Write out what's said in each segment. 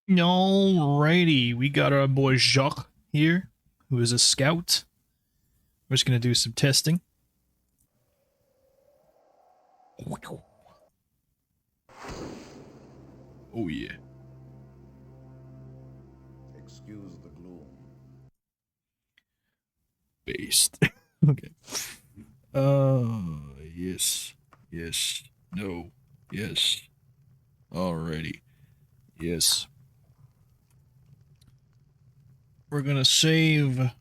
Alrighty, we got our boy Jacques here, who is a scout. We're just gonna do some testing. Oh yeah. Excuse the gloom. Based. Okay. Yes. Yes. No. Yes. Alrighty. Yes. We're gonna save.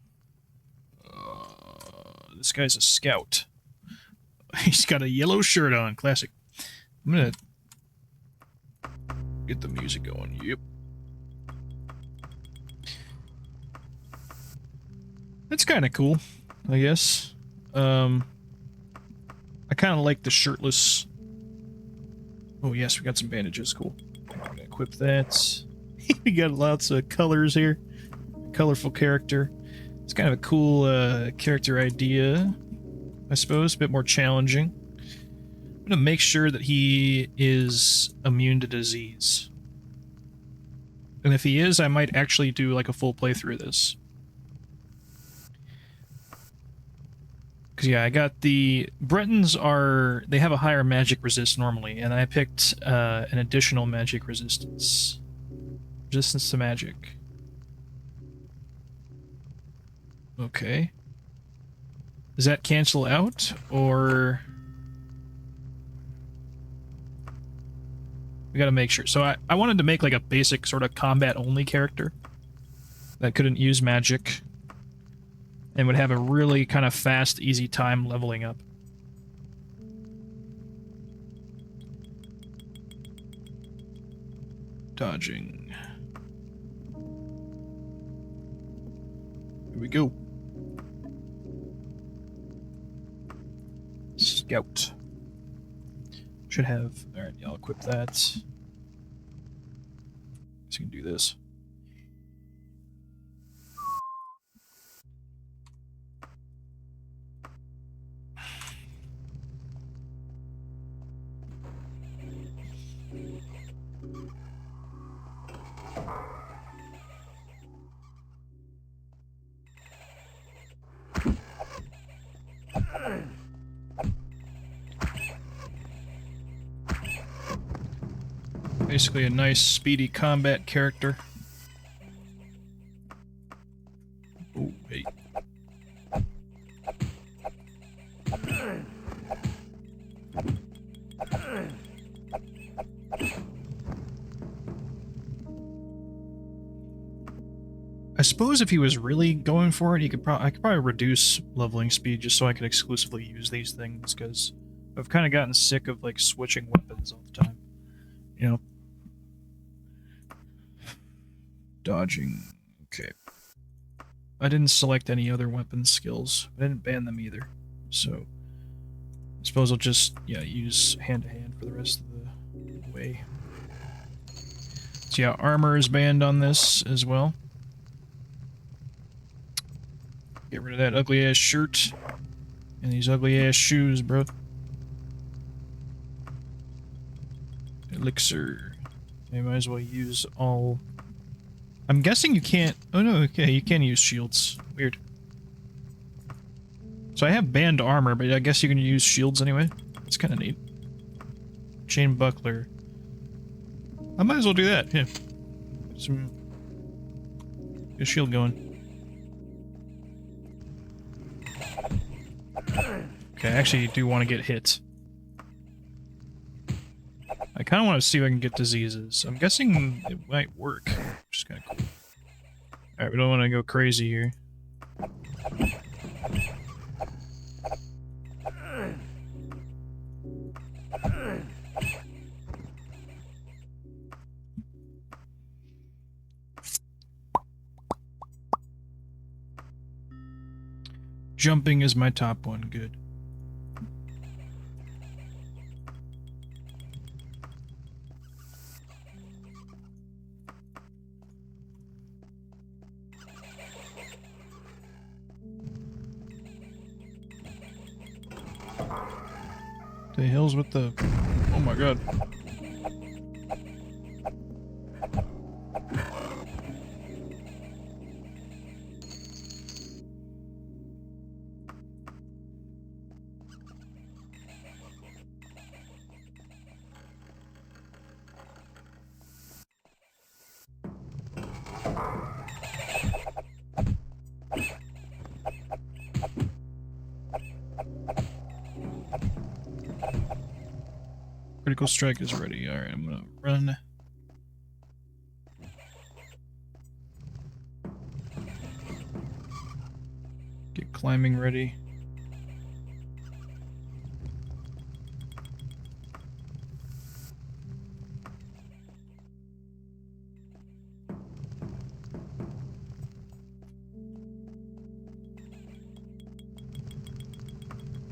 This guy's a scout. He's got a yellow shirt on. Classic. I'm gonna get the music going. Yep. That's kind of cool, I guess. I kind of like the shirtless. Oh yes, we got some bandages. Cool. I'm gonna equip that. We got lots of colors here. Colorful character. It's kind of a cool character idea, I suppose. A bit more challenging. I'm gonna make sure that he is immune to disease. And if he is, I might actually do like a full playthrough of this. Because yeah, I got the... Bretons are... They have a higher magic resist normally, and I picked an additional magic resistance. Resistance to magic. Okay. Does that cancel out, or... We gotta make sure. So I wanted to make like a basic sort of combat-only character that couldn't use magic and would have a really kind of fast, easy time leveling up. Dodging. Here we go. Scout. Should have... Alright, yeah, I'll equip that. So you can do this. Basically a nice, speedy combat character. Oh, hey. I suppose if he was really going for it, I could probably reduce leveling speed just so I could exclusively use these things, because I've kind of gotten sick of like switching weapons all the time. You know? Dodging. Okay. I didn't select any other weapon skills. I didn't ban them either. So I suppose I'll just, yeah, use hand-to-hand for the rest of the way. So yeah, armor is banned on this as well. Get rid of that ugly-ass shirt. And these ugly-ass shoes, bro. Elixir. I might as well use all... I'm guessing you can't... Oh no, okay, you can use shields. Weird. So I have banned armor, but I guess you can use shields anyway. It's kind of neat. Chain buckler. I might as well do that, yeah. Get a shield going. Okay, I actually do want to get hit. I kind of want to see if I can get diseases. I'm guessing it might work, which is kind of cool. Alright, we don't want to go crazy here. Jumping is my top one, good. The hell's with the... Oh my god. Critical strike is ready. Alright, I'm gonna run. Get climbing ready.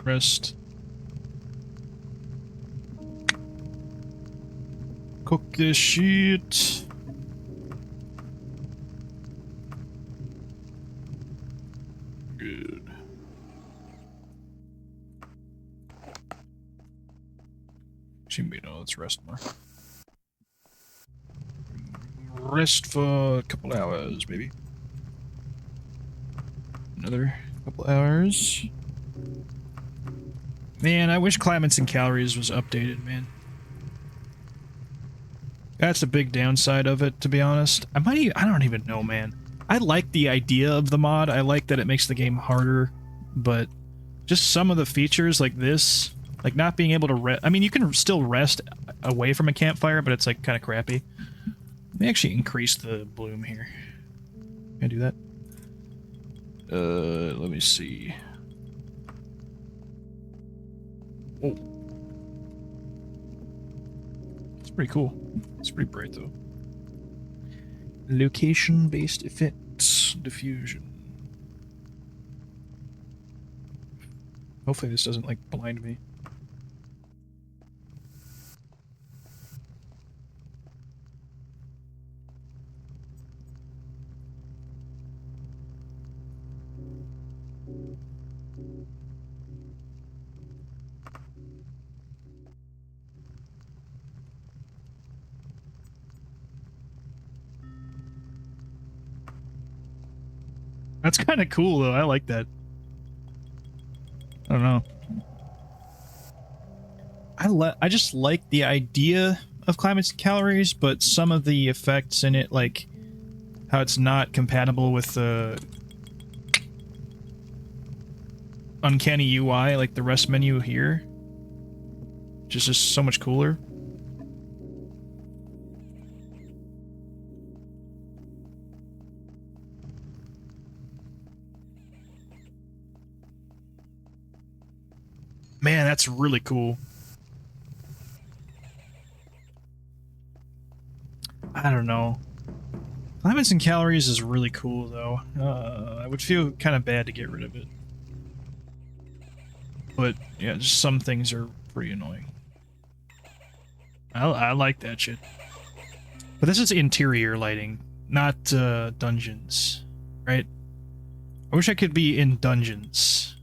Rest. Cook this shit. Good. Actually, no, let's rest more. Rest for a couple hours, maybe. Another couple hours. Man, I wish climates and calories was updated, man. That's a big downside of it, to be honest. I don't even know, man. I like the idea of the mod. I like that it makes the game harder, but just some of the features like this, like not being able to rest. I mean, you can still rest away from a campfire, but it's like kind of crappy. Let me actually increase the bloom here. Can I do that? Let me see. Oh. It's pretty cool. It's pretty bright, though. Location-based effects. Diffusion. Hopefully this doesn't, like, blind me. That's kind of cool, though. I like that. I don't know. I just like the idea of climates and calories, but some of the effects in it, like how it's not compatible with the uncanny UI, like the rest menu here, which is just so much cooler. Man, that's really cool. I don't know. Climates and calories is really cool, though. I would feel kind of bad to get rid of it. But, yeah, just some things are pretty annoying. I like that shit. But this is interior lighting, not dungeons, right? I wish I could be in dungeons.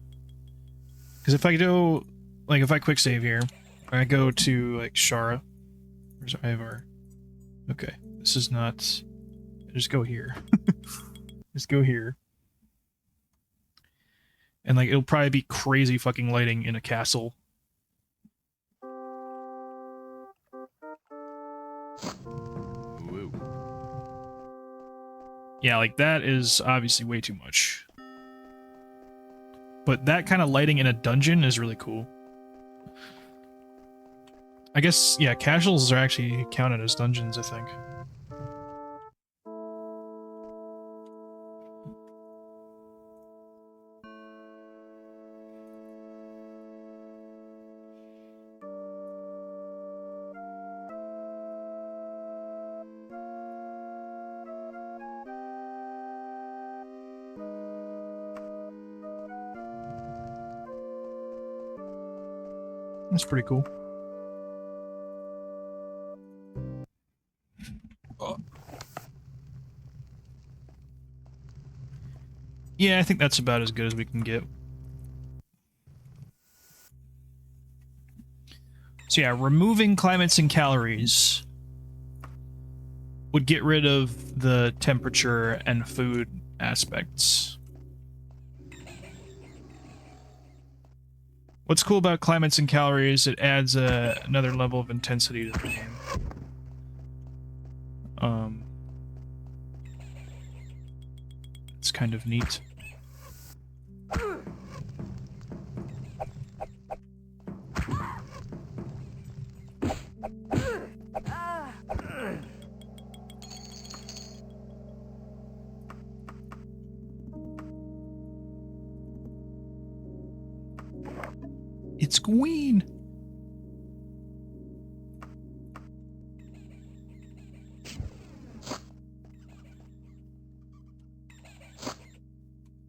Because if I go, like, if I quick save here, I go to, like, Shara. Where's Ivar? Okay, this is not... Just go here. Just go here. And, like, it'll probably be crazy fucking lighting in a castle. Whoa. Yeah, like, that is obviously way too much. But that kind of lighting in a dungeon is really cool. I guess, yeah, casuals are actually counted as dungeons, I think. That's pretty cool. Oh. Yeah, I think that's about as good as we can get. So yeah, removing climates and calories. would get rid of the temperature and food aspects. What's cool about climates and calories, it adds another level of intensity to the game. It's kind of neat. It's Queen.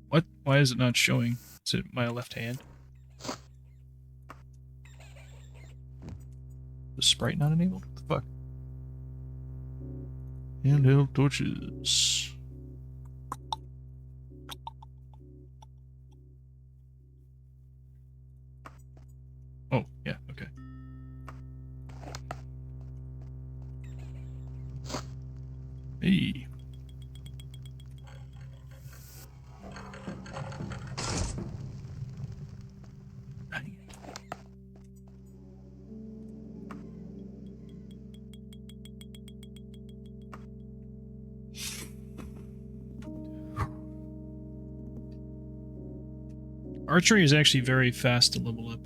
What? Why is it not showing? Is it my left hand? The sprite not enabled? What the fuck? Handheld torches. Oh, yeah, okay. Hey. Archery is actually very fast to level up.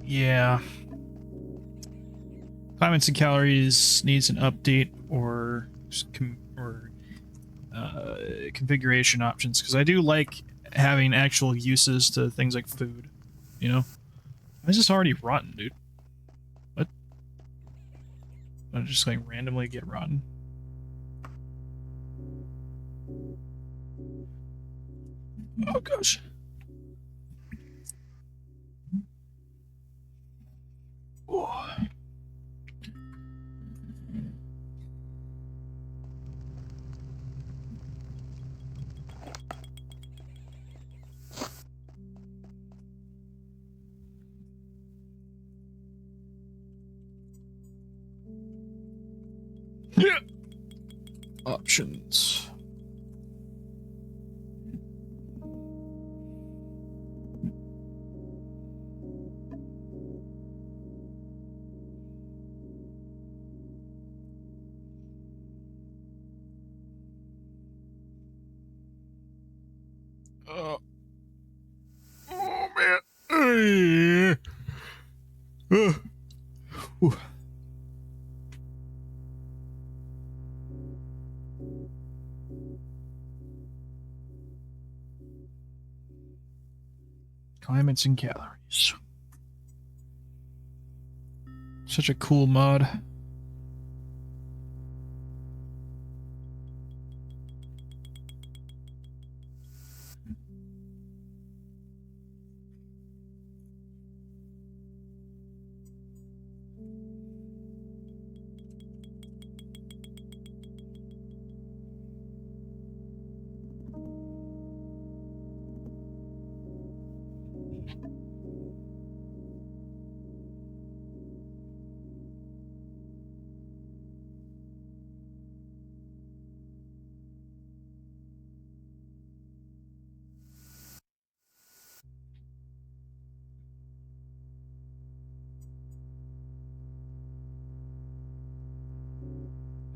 Yeah. Climates and calories needs an update or configuration options, because I do like having actual uses to things like food, you know? Why is this already rotten, dude? What? I just like randomly get rotten? Oh gosh. Oh. Yeah. Options. Oh man. Whew. limits and calories. Such a cool mod.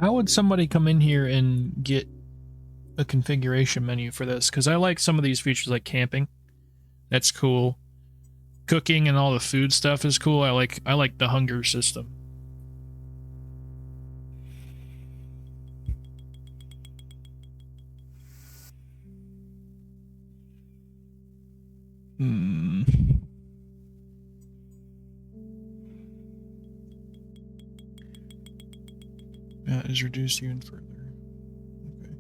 How would somebody come in here and get a configuration menu for this? Because I like some of these features, like camping. That's cool. Cooking and all the food stuff is cool. I like the hunger system. That is reduced even further. Okay.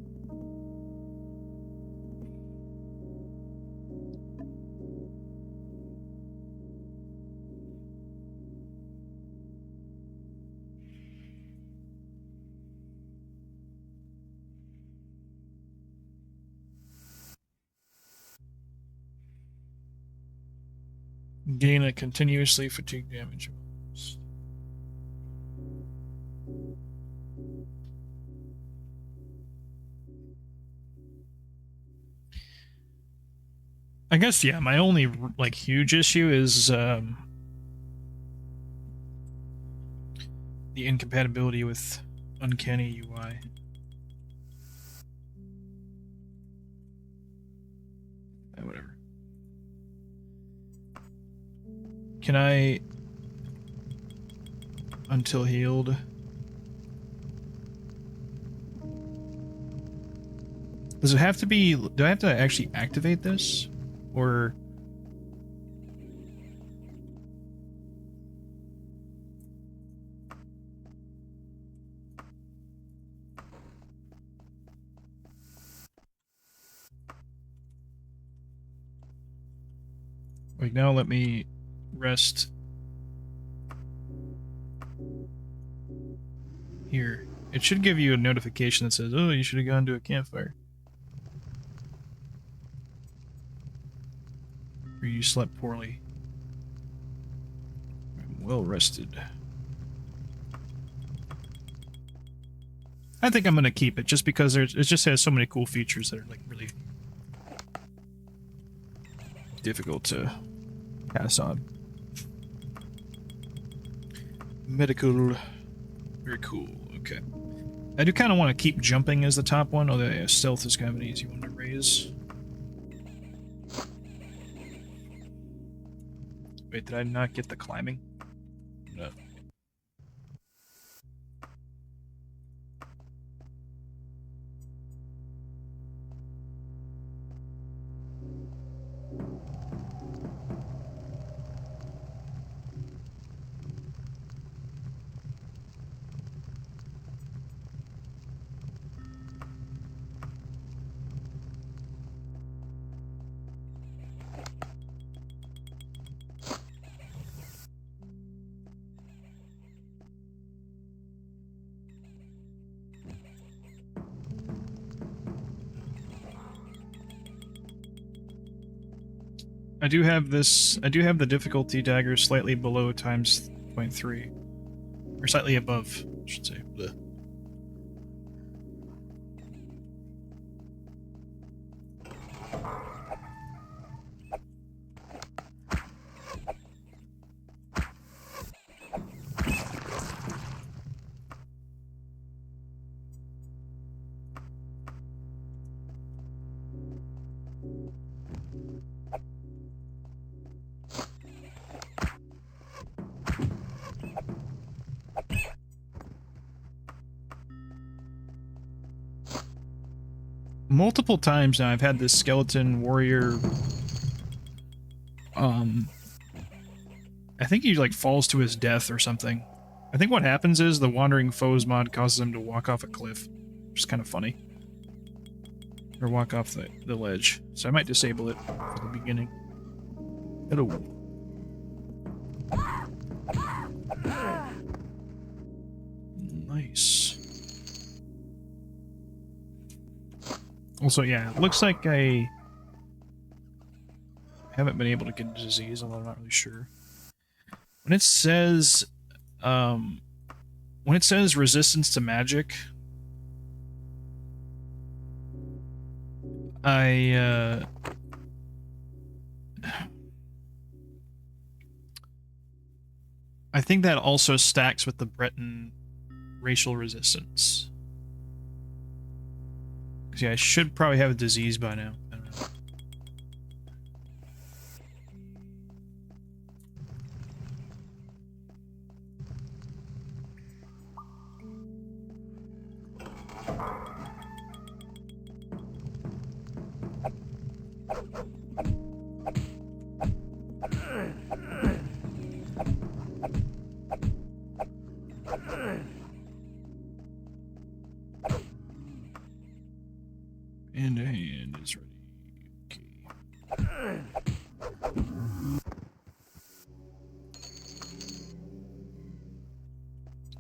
Gain a continuously fatigue damage. I guess, yeah, my only, like, huge issue is, the incompatibility with Uncanny UI. Whatever. Can I... Until healed... Does it have to be... Do I have to actually activate this? Or... Like, now let me rest here. It should give you a notification that says, oh, you should have gone to a campfire. Or you slept poorly. I'm well rested. I think I'm gonna keep it just because it just has so many cool features that are like really difficult to pass on. Medical, very cool. Okay, I do kind of want to keep jumping as the top one, although yeah, stealth is kind of an easy one to raise. Wait, did I not get the climbing? No. I do have the difficulty dagger slightly below times 0.3. Or slightly above, I should say. Blech. Multiple times now I've had this skeleton warrior I think he like falls to his death or something. I think what happens is the Wandering Foes mod causes him to walk off a cliff, which is kind of funny. Or walk off the ledge. So I might disable it for the beginning. Hello. Nice. Also, yeah, it looks like I haven't been able to get a disease, although I'm not really sure. When it says resistance to magic, I think that also stacks with the Breton racial resistance. Because yeah, I should probably have a disease by now. I don't know. And a hand is ready. Okay.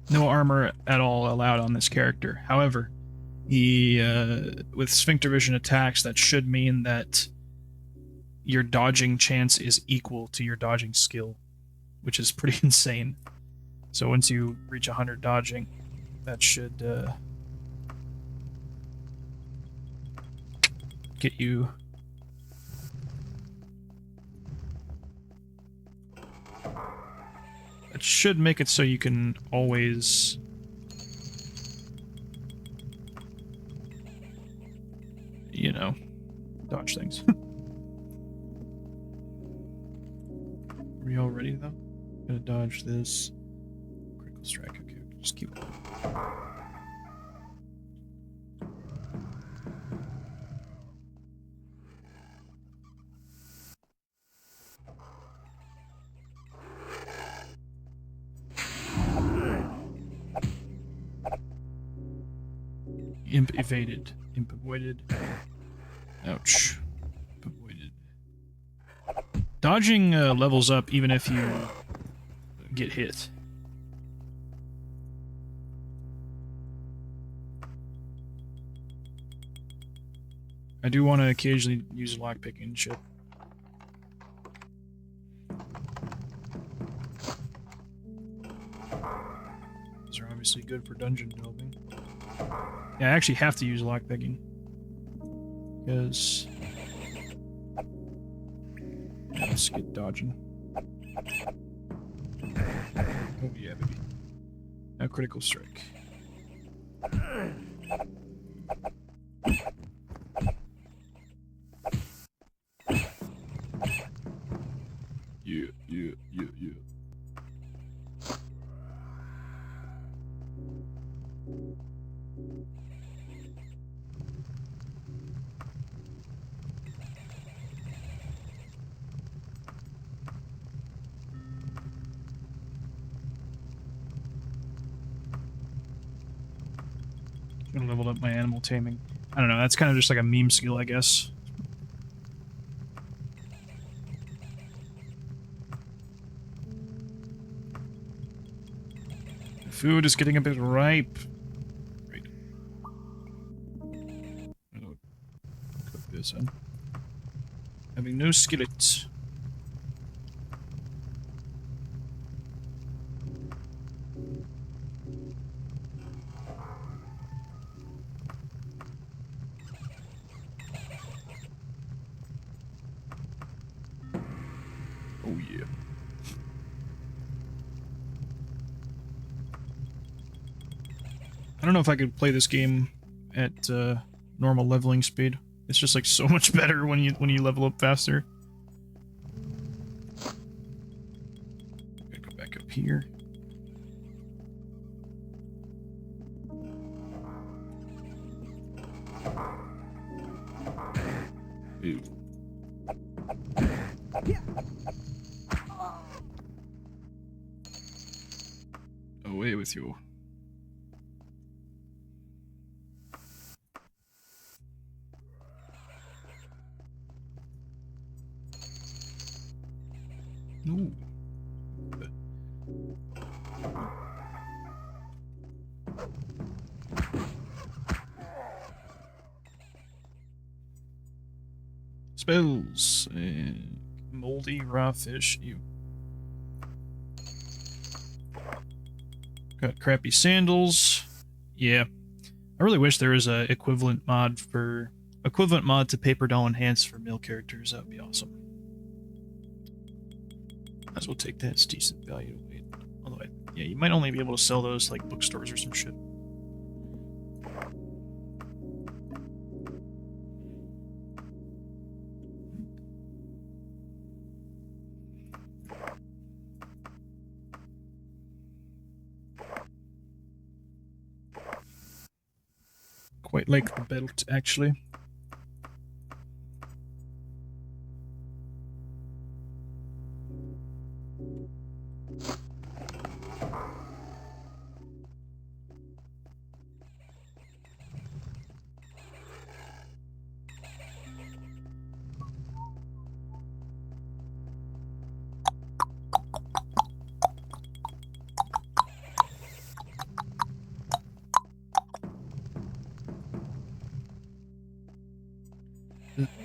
No armor at all allowed on this character. However, he, with Sphincter Vision attacks, that should mean that your dodging chance is equal to your dodging skill, which is pretty insane. So once you reach 100 dodging, that should get you... It should make it so you can always... you know, dodge things. Are we all ready, though? Gonna dodge this. Critical strike, okay, just keep going. Imp evaded. Imp avoided. Ouch. Imp avoided. Dodging levels up even if you get hit. I do want to occasionally use lockpicking and shit. These are obviously good for dungeon delving. Yeah, I actually have to use lockpicking. Because... let's get dodging. Oh yeah, baby. Now critical strike. Yeah. Gonna level up my animal taming. I don't know, that's kind of just like a meme skill, I guess. The food is getting a bit ripe. Great. I'll cook this in. Having no skillet. Oh yeah. I don't know if I could play this game at normal leveling speed. It's just like so much better when you level up faster. Gotta go back up here. Ew. Away with you. Ooh. Spells. Moldy raw fish. Ew. Got crappy sandals. Yeah. I really wish there was a equivalent mod to Paper Doll Enhance for male characters. That would be awesome. Might as well take that. It's decent value to weight. Although, yeah, you might only be able to sell those like bookstores or some shit. Quite like the belt, actually.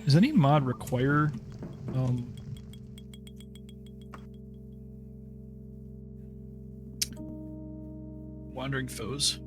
Does any mod require wandering foes?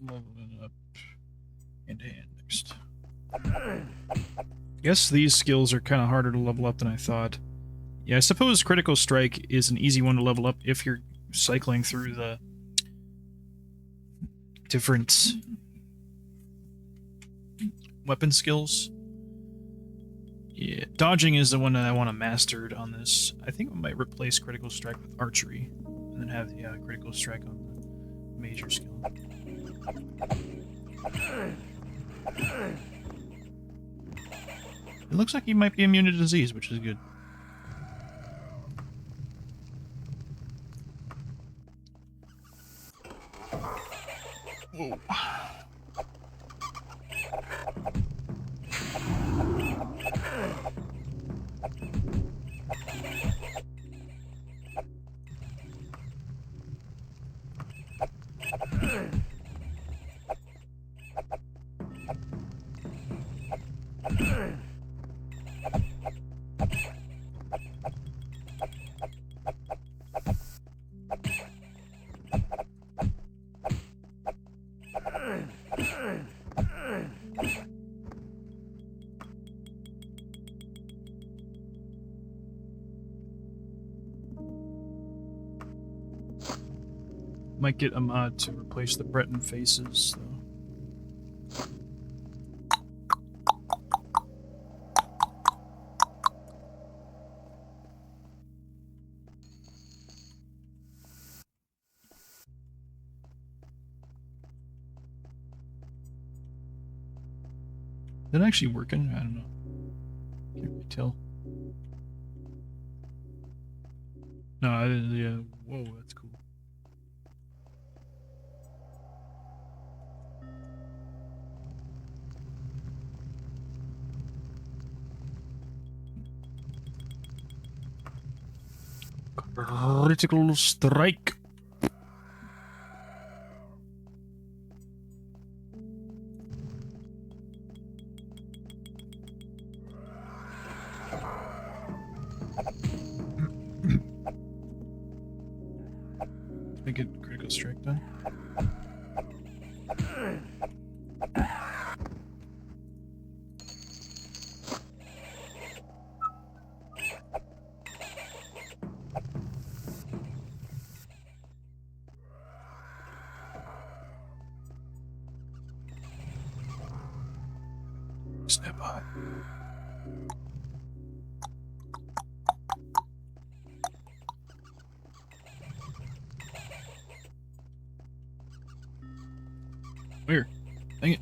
Leveling up hand to hand next. Guess these skills are kind of harder to level up than I thought. Yeah, I suppose Critical Strike is an easy one to level up if you're cycling through the different weapon skills. Yeah, dodging is the one that I want to master on this. I think I might replace Critical Strike with Archery, and then have the Critical Strike on the major skill. It looks like he might be immune to disease, which is good. Whoa. Might get a mod to replace the Breton faces, though. Is it actually working? I don't know. Can't really tell. No, I didn't. Yeah. Whoa, that's cool. Critical Strike. Make it Critical Strike done. Where? Dang it.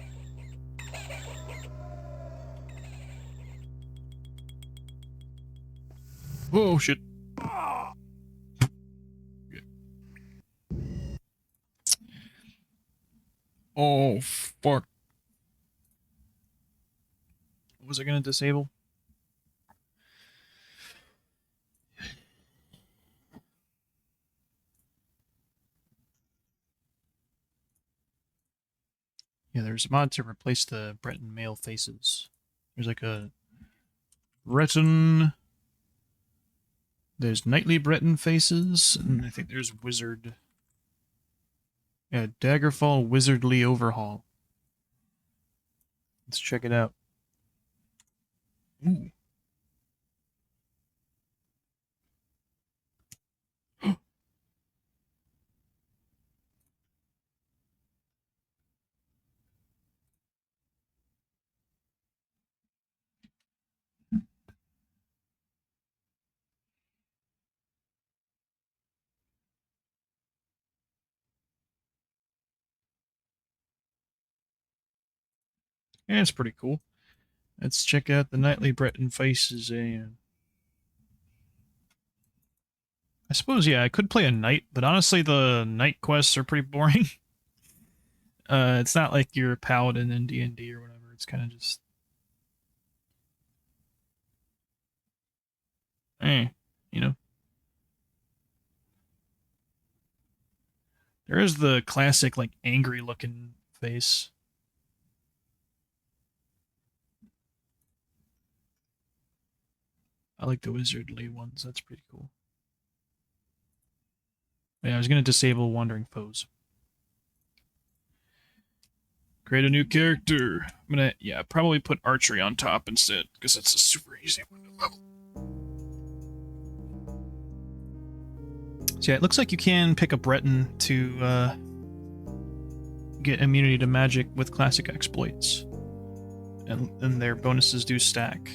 Oh, shit. Oh, fuck. What was I gonna disable? Yeah, there's a mod to replace the Breton male faces. There's like a Breton. There's knightly Breton faces, and I think there's wizard. Yeah, Daggerfall Wizardly Overhaul. Let's check it out. Ooh. Yeah, it's pretty cool. Let's check out the Knightly Breton faces. And I suppose, yeah, I could play a knight, but honestly, the knight quests are pretty boring. It's not like you're a paladin in D&D or whatever. It's kind of just, you know. There is the classic, like, angry-looking face. I like the wizardly ones. That's pretty cool. Yeah, I was going to disable wandering foes. Create a new character. I'm going to, yeah, probably put archery on top instead, because it's a super easy one to level. So yeah, it looks like you can pick a Breton to get immunity to magic with classic exploits. And their bonuses do stack.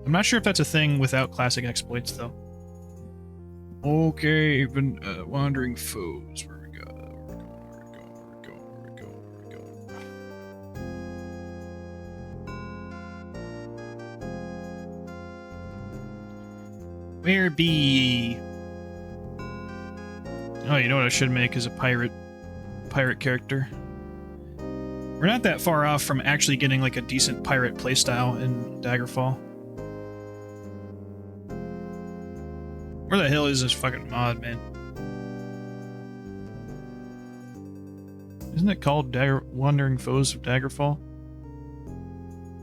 I'm not sure if that's a thing without classic exploits, though. Okay, even wandering foes. Where we go? Where we go? Where be? Oh, you know what I should make is a pirate character. We're not that far off from actually getting like a decent pirate playstyle in Daggerfall. Where the hell is this fucking mod, man? Isn't it called Wandering Foes of Daggerfall?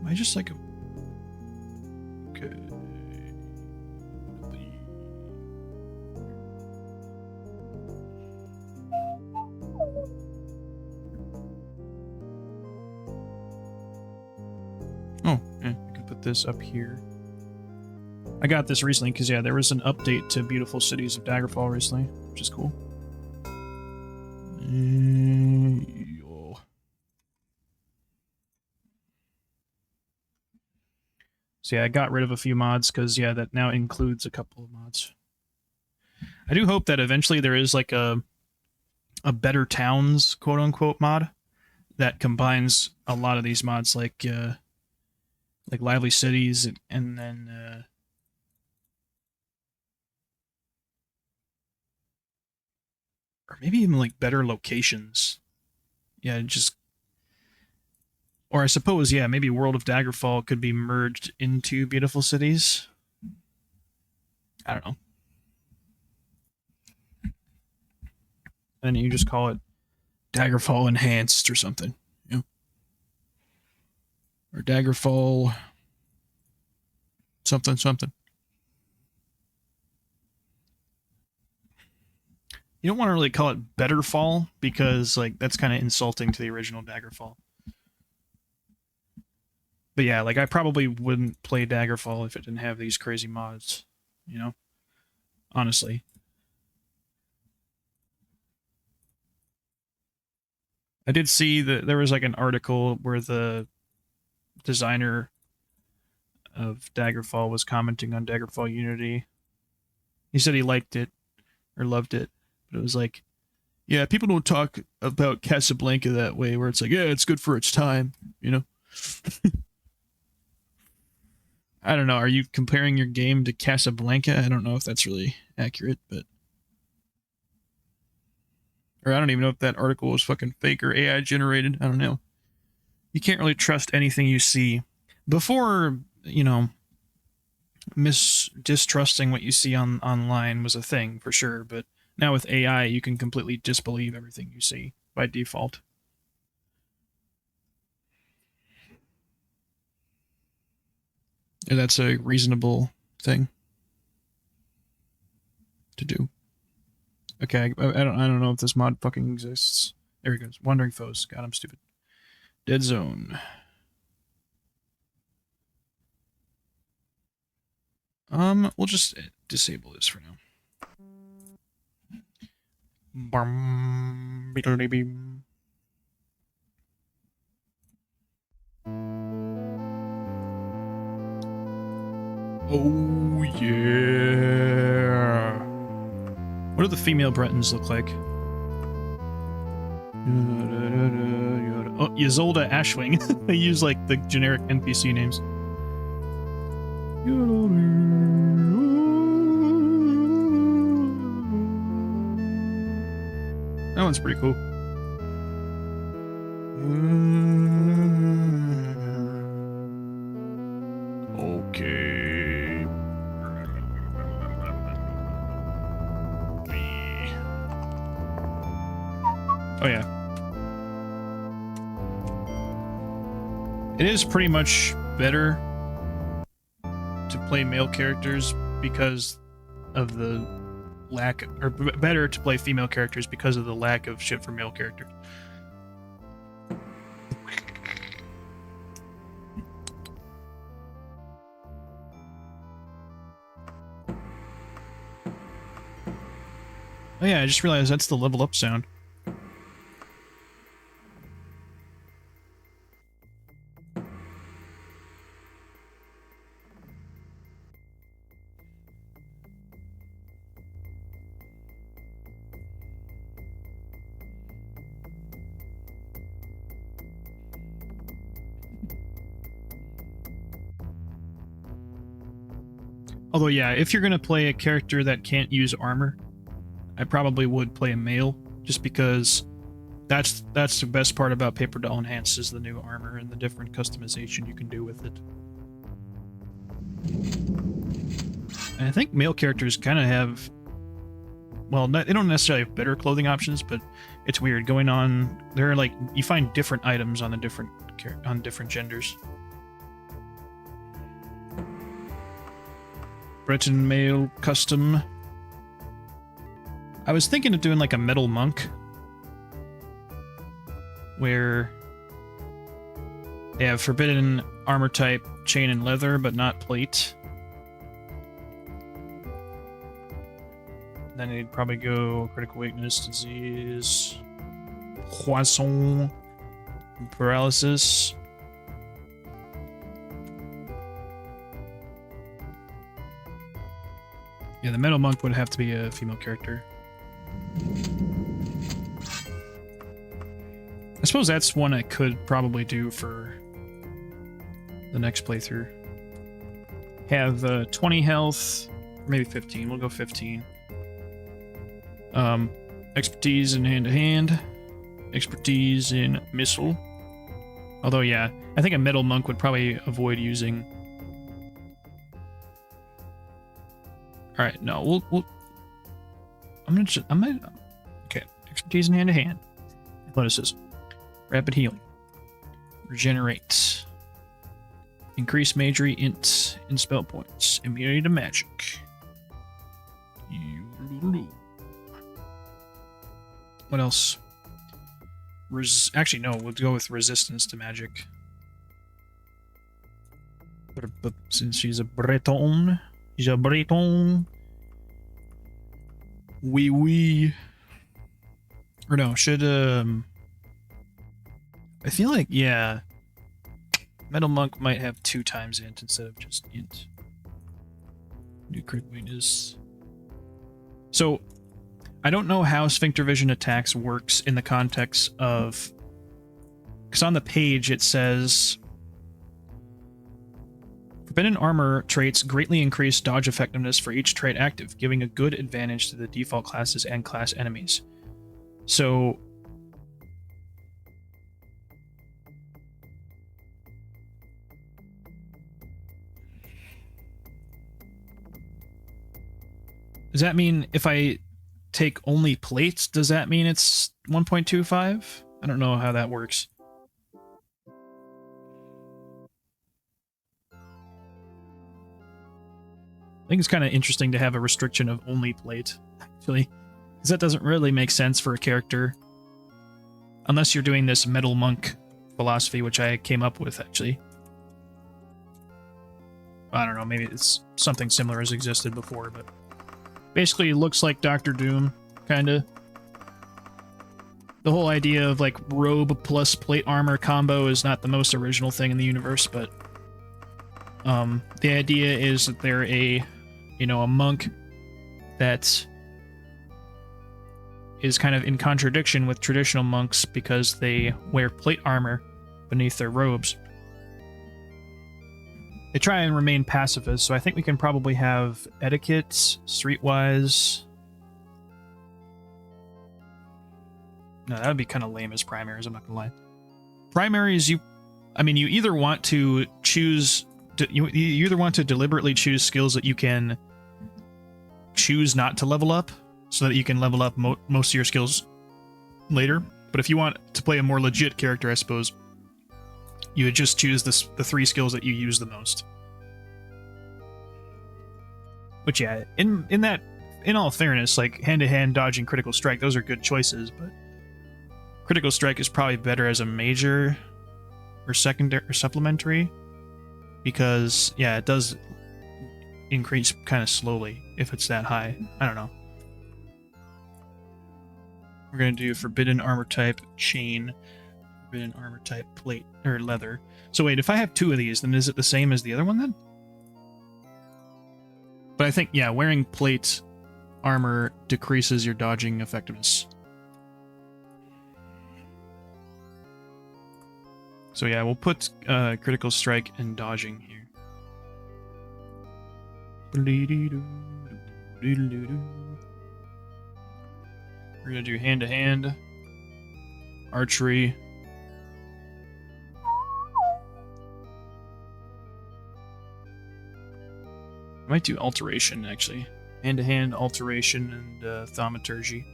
Am I just like a... Okay. Oh, yeah, I can put this up here. I got this recently because, yeah, there was an update to Beautiful Cities of Daggerfall recently, which is cool. So yeah, I got rid of a few mods because, yeah, that now includes a couple of mods. I do hope that eventually there is like a Better Towns quote-unquote mod that combines a lot of these mods, like Lively Cities and then or maybe even like Better Locations. Yeah, just, or I suppose, yeah, maybe World of Daggerfall could be merged into Beautiful Cities. I don't know. And you just call it Daggerfall Enhanced or something, you know? Or Daggerfall something something. You don't want to really call it Better Fall because, like, that's kind of insulting to the original Daggerfall. But yeah, like, I probably wouldn't play Daggerfall if it didn't have these crazy mods, you know? Honestly. I did see that there was like an article where the designer of Daggerfall was commenting on Daggerfall Unity. He said he liked it or loved it, but it was like, yeah, people don't talk about Casablanca that way, where it's like, yeah, it's good for its time, you know? I don't know. Are you comparing your game to Casablanca? I don't know if that's really accurate, but... Or I don't even know if that article was fucking fake or AI generated. I don't know. You can't really trust anything you see. Before, you know, distrusting what you see online was a thing, for sure, but now with AI, you can completely disbelieve everything you see by default. And that's a reasonable thing to do. Okay, I don't know if this mod fucking exists. There he goes. Wandering foes. God, I'm stupid. Dead zone. We'll just disable this for now. Oh yeah. What do the female Bretons look like? Oh, Ysolda Ashwing. They use like the generic NPC names. That one's pretty cool. Okay. Oh yeah. It is pretty much better to play male characters because of the lack, or better to play female characters because of the lack of shit for male characters. Oh yeah, I just realized that's the level up sound. Although, yeah, if you're going to play a character that can't use armor, I probably would play a male, just because that's the best part about Paper Doll Enhanced is the new armor and the different customization you can do with it. And I think male characters kind of have... Well, they don't necessarily have better clothing options, but it's weird. Going on... There are, like... You find different items on the different genders. Breton male custom. I was thinking of doing like a metal monk, where they have forbidden armor type, chain and leather, but not plate. Then they'd probably go critical weakness, disease, poison, paralysis. Yeah, the metal monk would have to be a female character. I suppose that's one I could probably do for the next playthrough. Have 20 health, maybe 15. We'll go 15. Expertise in hand-to-hand. Expertise in missile. Although, yeah, I think a metal monk would probably avoid using... Alright, no, we'll... Okay, expertise in hand-to-hand. Athleticism. Rapid healing. Regenerate. Increase magery, int, and spell points. Immunity to magic. What else? Actually, no, we'll go with resistance to magic. But since she's a Breton... She's a Breton. Oui. Or no, should, I feel like, yeah, Metal Monk might have 2 times int instead of just int. New crit weakness. So, I don't know how Sphincter Vision attacks works in the context of... Because on the page it says... Forbidden Armor traits greatly increase dodge effectiveness for each trait active, giving a good advantage to the default classes and class enemies. So... Does that mean if I take only plates, does that mean it's 1.25? I don't know how that works. I think it's kind of interesting to have a restriction of only plate, actually. Because that doesn't really make sense for a character. Unless you're doing this Metal Monk philosophy, which I came up with, actually. I don't know, maybe it's something similar has existed before, but... Basically, it looks like Doctor Doom, kinda. The whole idea of, like, robe plus plate armor combo is not the most original thing in the universe, but... the idea is that they're a monk that is kind of in contradiction with traditional monks because they wear plate armor beneath their robes. They try and remain pacifist, so I think we can probably have etiquette, streetwise. No, that would be kind of lame as primaries, I'm not gonna lie. Primaries, you either want to choose... You either want to deliberately choose skills that you can choose not to level up, so that you can level up most of your skills later. But if you want to play a more legit character, I suppose, you would just choose the 3 skills that you use the most. Which, yeah, in all fairness, like hand-to-hand dodging critical strike, those are good choices, but critical strike is probably better as a major or secondary or supplementary. Because, yeah, it does increase kind of slowly if it's that high. I don't know. We're going to do Forbidden Armor type chain, Forbidden Armor type plate, or leather. So wait, if I have 2 of these, then is it the same as the other one then? But I think, yeah, wearing plate armor decreases your dodging effectiveness. So yeah, we'll put critical strike and dodging here. We're gonna do hand-to-hand, archery. I might do alteration, actually. Hand-to-hand, alteration, and thaumaturgy.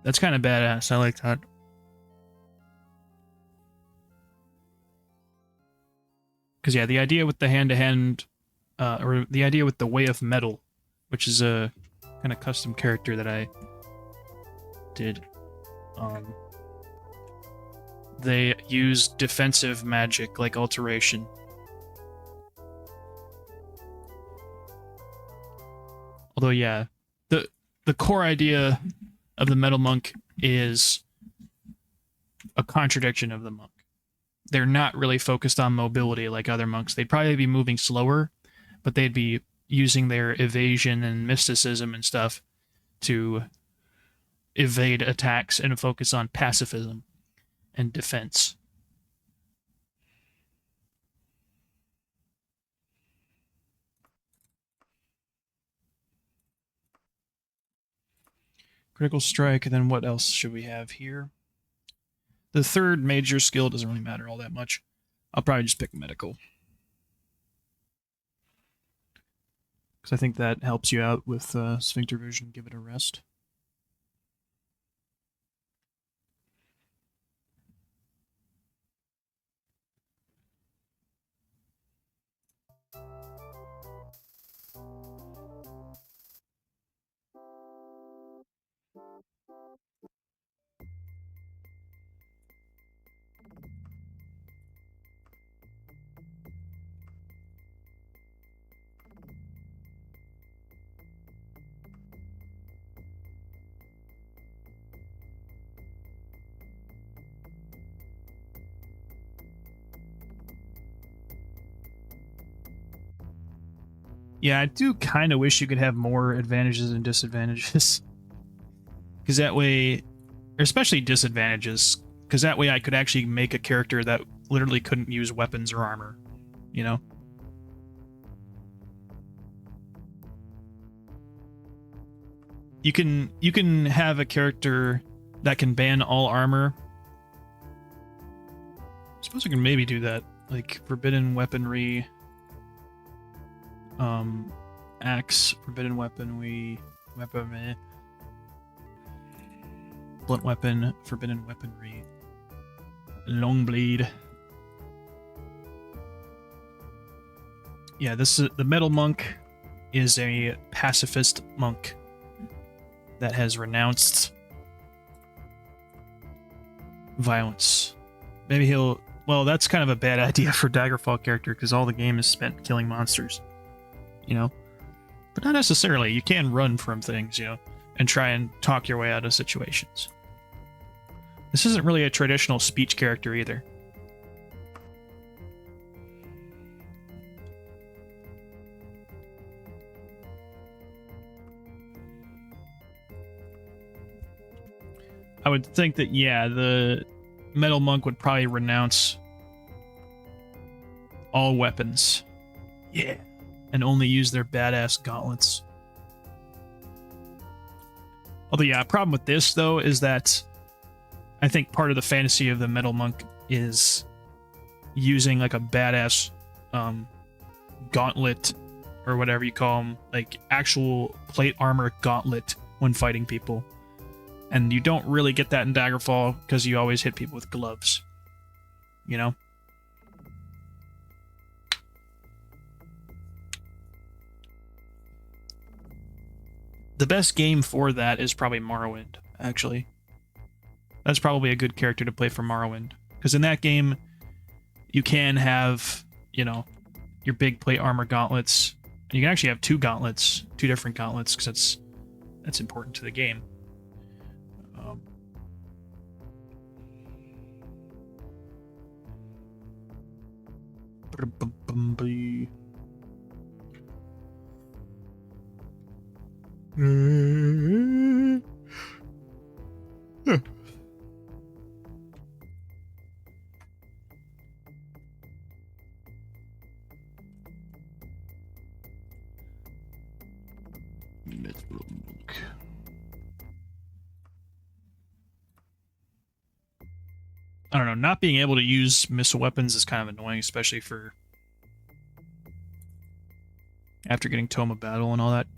That's kind of badass. I like that. Because, yeah, the idea with the hand-to-hand, or the idea with the Way of Metal, which is a kind of custom character that I did, they use defensive magic, like alteration. Although, yeah, the core idea of the Metal Monk is a contradiction of the monk. They're not really focused on mobility like other monks. They'd probably be moving slower, but they'd be using their evasion and mysticism and stuff to evade attacks and focus on pacifism and defense. Critical strike, and then what else should we have here? The third major skill doesn't really matter all that much. I'll probably just pick medical. Because I think that helps you out with sphincter vision, give it a rest. Yeah, I do kind of wish you could have more advantages and disadvantages. Because that way, especially disadvantages, because that way I could actually make a character that literally couldn't use weapons or armor, you know? You can have a character that can ban all armor. I suppose I can maybe do that, like forbidden weaponry, axe, forbidden weaponry, blunt weapon, forbidden weaponry, long blade. Yeah, this is the metal monk is a pacifist monk that has renounced violence. Maybe he'll... Well, that's kind of a bad idea for Daggerfall character because all the game is spent killing monsters, you know? But not necessarily. You can run from things, you know, and try and talk your way out of situations. This isn't really a traditional speech character either. I would think that, yeah, the Metal Monk would probably renounce all weapons. Yeah. And only use their badass gauntlets. Although, yeah, problem with this, though, is that I think part of the fantasy of the Metal Monk is using, like, a badass gauntlet, or whatever you call them, like, actual plate armor gauntlet when fighting people. And you don't really get that in Daggerfall because you always hit people with gloves. You know? The best game for that is probably Morrowind, actually. That's probably a good character to play for Morrowind. Because in that game, you can have, you know, your big plate armor gauntlets. And you can actually have two gauntlets, two different gauntlets, because that's important to the game. I don't know, not being able to use missile weapons is kind of annoying, especially for after getting Tome of Battle and all that.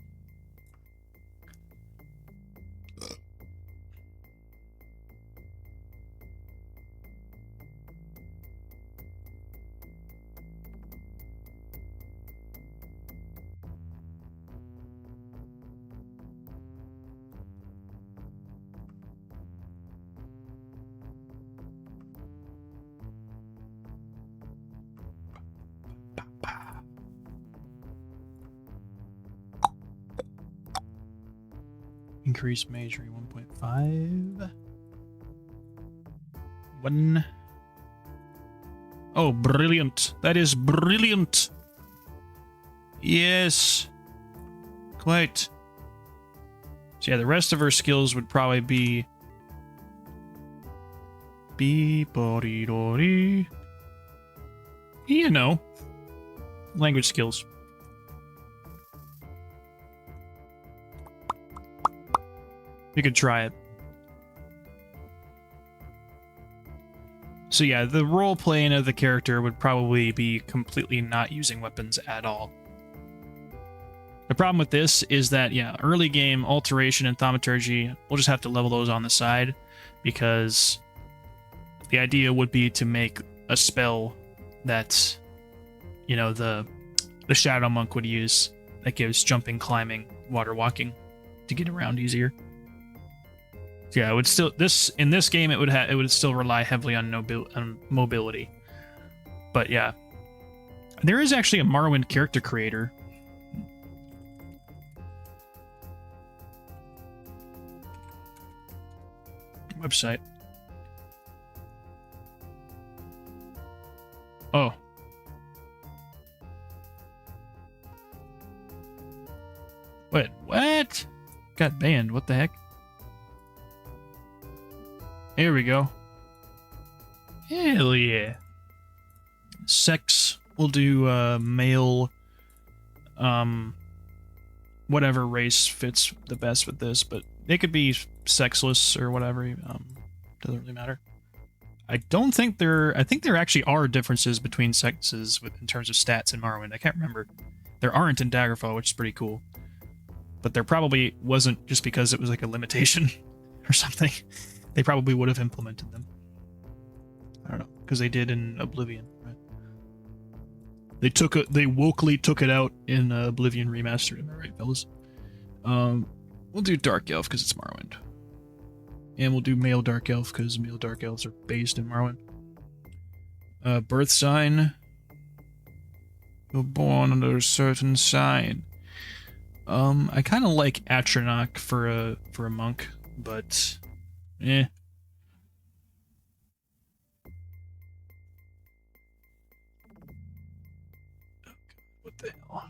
Increase majoring 1.5. 1. Oh, brilliant. That is brilliant. Yes. Quite. So yeah, the rest of her skills would probably be... Beep-body-dody. You know. Language skills. You could try it. So yeah, the role playing of the character would probably be completely not using weapons at all. The problem with this is that, yeah, early game, Alteration and Thaumaturgy, we'll just have to level those on the side, because the idea would be to make a spell that, you know, the Shadow Monk would use, that gives jumping, climbing, water walking to get around easier. Yeah, it would still in this game it would still rely heavily on mobility. But yeah, there is actually a Morrowind character creator. Website. Oh. got banned. What the heck? Here we go. Hell yeah. Sex. We'll do male. Whatever race fits the best with this, but they could be sexless or whatever. Doesn't really matter. I don't think I think there actually are differences between sexes in terms of stats in Morrowind. I can't remember. There aren't in Daggerfall, which is pretty cool. But there probably wasn't just because it was like a limitation or something. They probably would have implemented them. I don't know, because they did in Oblivion, right? They wokely took it out in Oblivion Remastered, am I right, fellas? We'll do Dark Elf because it's Morrowind. And we'll do male Dark Elf because male Dark Elves are based in Morrowind. Birth sign. You're born under a certain sign. I kind of like Atronach for a monk, but eh. What the hell?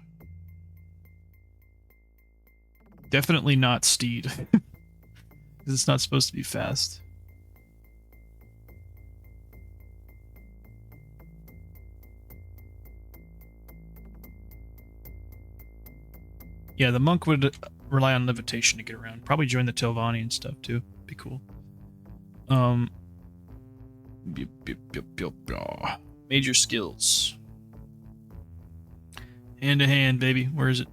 Definitely not Steed. Because it's not supposed to be fast. Yeah, the monk would rely on levitation to get around. Probably join the Telvanni and stuff too. Be cool. Major skills. Hand to hand, baby. Where is it?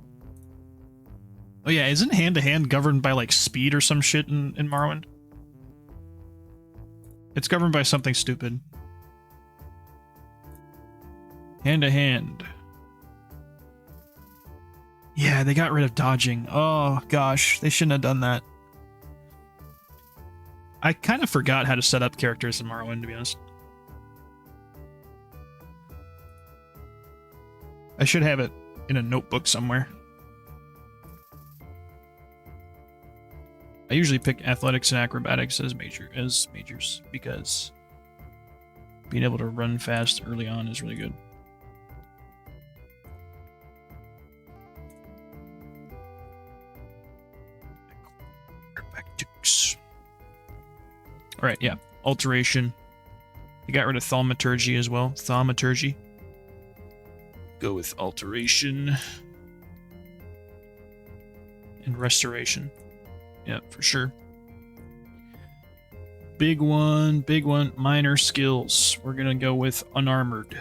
Oh yeah, isn't hand to hand governed by like speed or some shit in Morrowind? It's governed by something stupid. Hand to hand. Yeah, they got rid of dodging. Oh, gosh. They shouldn't have done that. I kind of forgot how to set up characters in Morrowind, to be honest. I should have it in a notebook somewhere. I usually pick athletics and acrobatics as majors because being able to run fast early on is really good. Alright, yeah. Alteration. They got rid of thaumaturgy as well. Thaumaturgy. Go with alteration. And restoration. Yeah, for sure. Big one. Minor skills. We're gonna go with unarmored.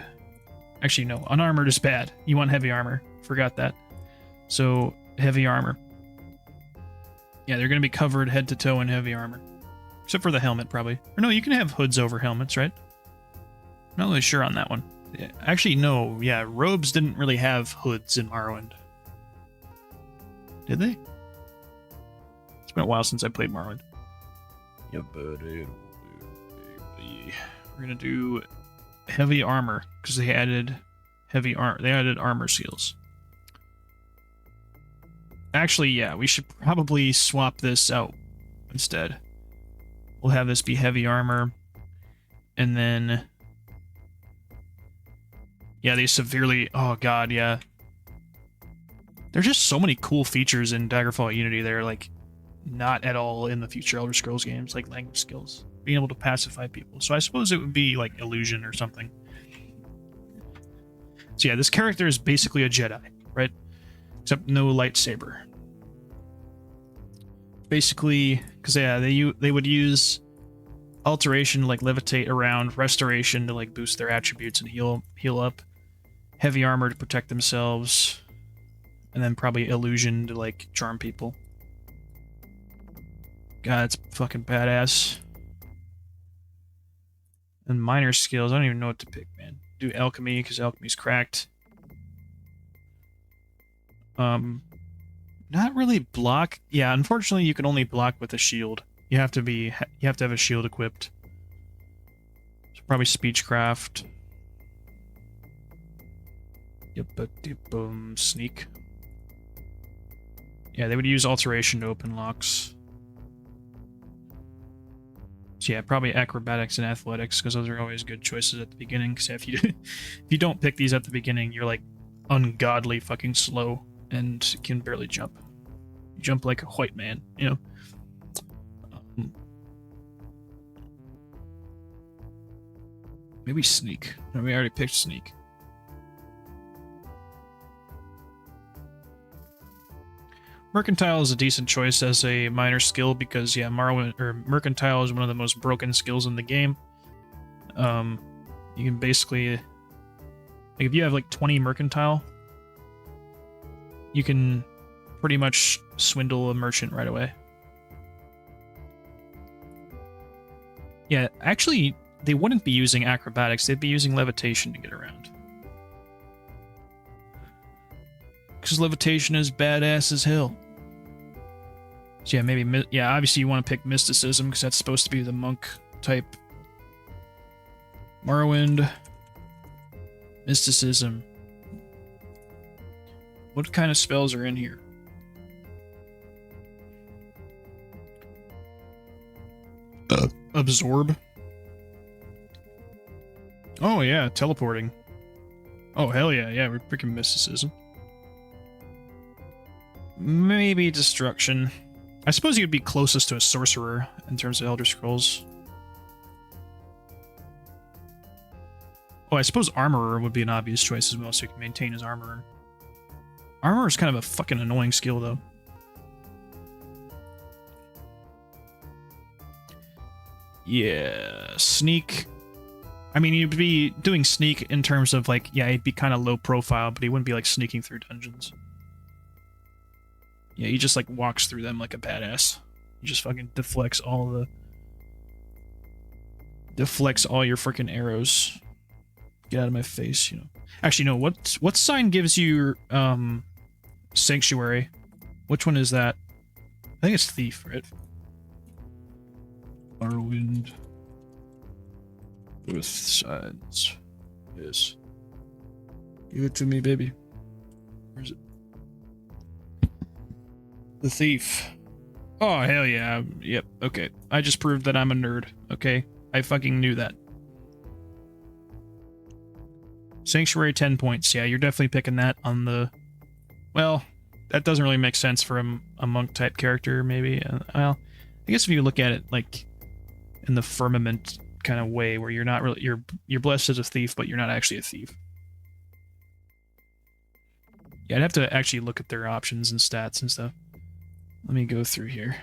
Actually, no. Unarmored is bad. You want heavy armor. Forgot that. So, heavy armor. Yeah, they're gonna be covered head to toe in heavy armor. Except for the helmet, probably. Or no, you can have hoods over helmets, right? I'm not really sure on that one. Yeah, actually, no. Yeah, robes didn't really have hoods in Morrowind. Did they? It's been a while since I played Morrowind. Yeah, buddy. We're gonna do heavy armor because they added heavy armor. They added armor skills. Actually, yeah, we should probably swap this out instead. We'll have this be heavy armor, and then yeah, they severely. Oh god, yeah. There's just so many cool features in Daggerfall Unity that are like not at all in the future Elder Scrolls games, like language skills, being able to pacify people. So I suppose it would be like illusion or something. So yeah, this character is basically a Jedi, right? Except no lightsaber. Basically, because yeah, they would use alteration to like levitate around, restoration to like boost their attributes and heal up, heavy armor to protect themselves, and then probably illusion to like charm people. God, it's fucking badass. And minor skills, I don't even know what to pick, man. Do alchemy because alchemy's cracked. Not really block. Yeah, unfortunately, you can only block with a shield. You have to have a shield equipped. So probably speechcraft. Yep, but boom, sneak. Yeah, they would use alteration to open locks. So yeah, probably acrobatics and athletics because those are always good choices at the beginning. Because if you don't pick these at the beginning, you're like ungodly fucking slow and can barely jump. You jump like a white man, you know? Maybe sneak. No, we already picked sneak. Mercantile is a decent choice as a minor skill because, yeah, Mercantile is one of the most broken skills in the game. You can basically, like, if you have like 20 Mercantile, you can pretty much swindle a merchant right away. Yeah, actually, they wouldn't be using acrobatics, they'd be using levitation to get around. Because levitation is badass as hell. So yeah, maybe, yeah, obviously you want to pick mysticism because that's supposed to be the monk type. Morrowind. Mysticism. What kind of spells are in here? Absorb. Oh yeah, teleporting. Oh hell yeah, yeah, we're picking mysticism. Maybe destruction. I suppose you'd be closest to a sorcerer in terms of Elder Scrolls. Oh, I suppose armorer would be an obvious choice as well, so you can maintain his armorer. Armorer is kind of a fucking annoying skill, though. Yeah, sneak. I mean, you'd be doing sneak in terms of, like, yeah, he'd be kind of low profile, but he wouldn't be, like, sneaking through dungeons. Yeah, he just, like, walks through them like a badass. He just fucking deflects all the... Deflects all your freaking arrows. Get out of my face, you know. Actually, no, what sign gives you, Sanctuary? Which one is that? I think it's Thief, right? Morrowind. With signs. Yes. Give it to me, baby. Where is it? The Thief. Oh, hell yeah. Yep, okay. I just proved that I'm a nerd, okay? I fucking knew that. Sanctuary 10 points. Yeah, you're definitely picking that on the... Well, that doesn't really make sense for a monk-type character, maybe. Well, I guess if you look at it, like, in the firmament kind of way, where you're not really... You're blessed as a thief, but you're not actually a thief. Yeah, I'd have to actually look at their options and stats and stuff. Let me go through here.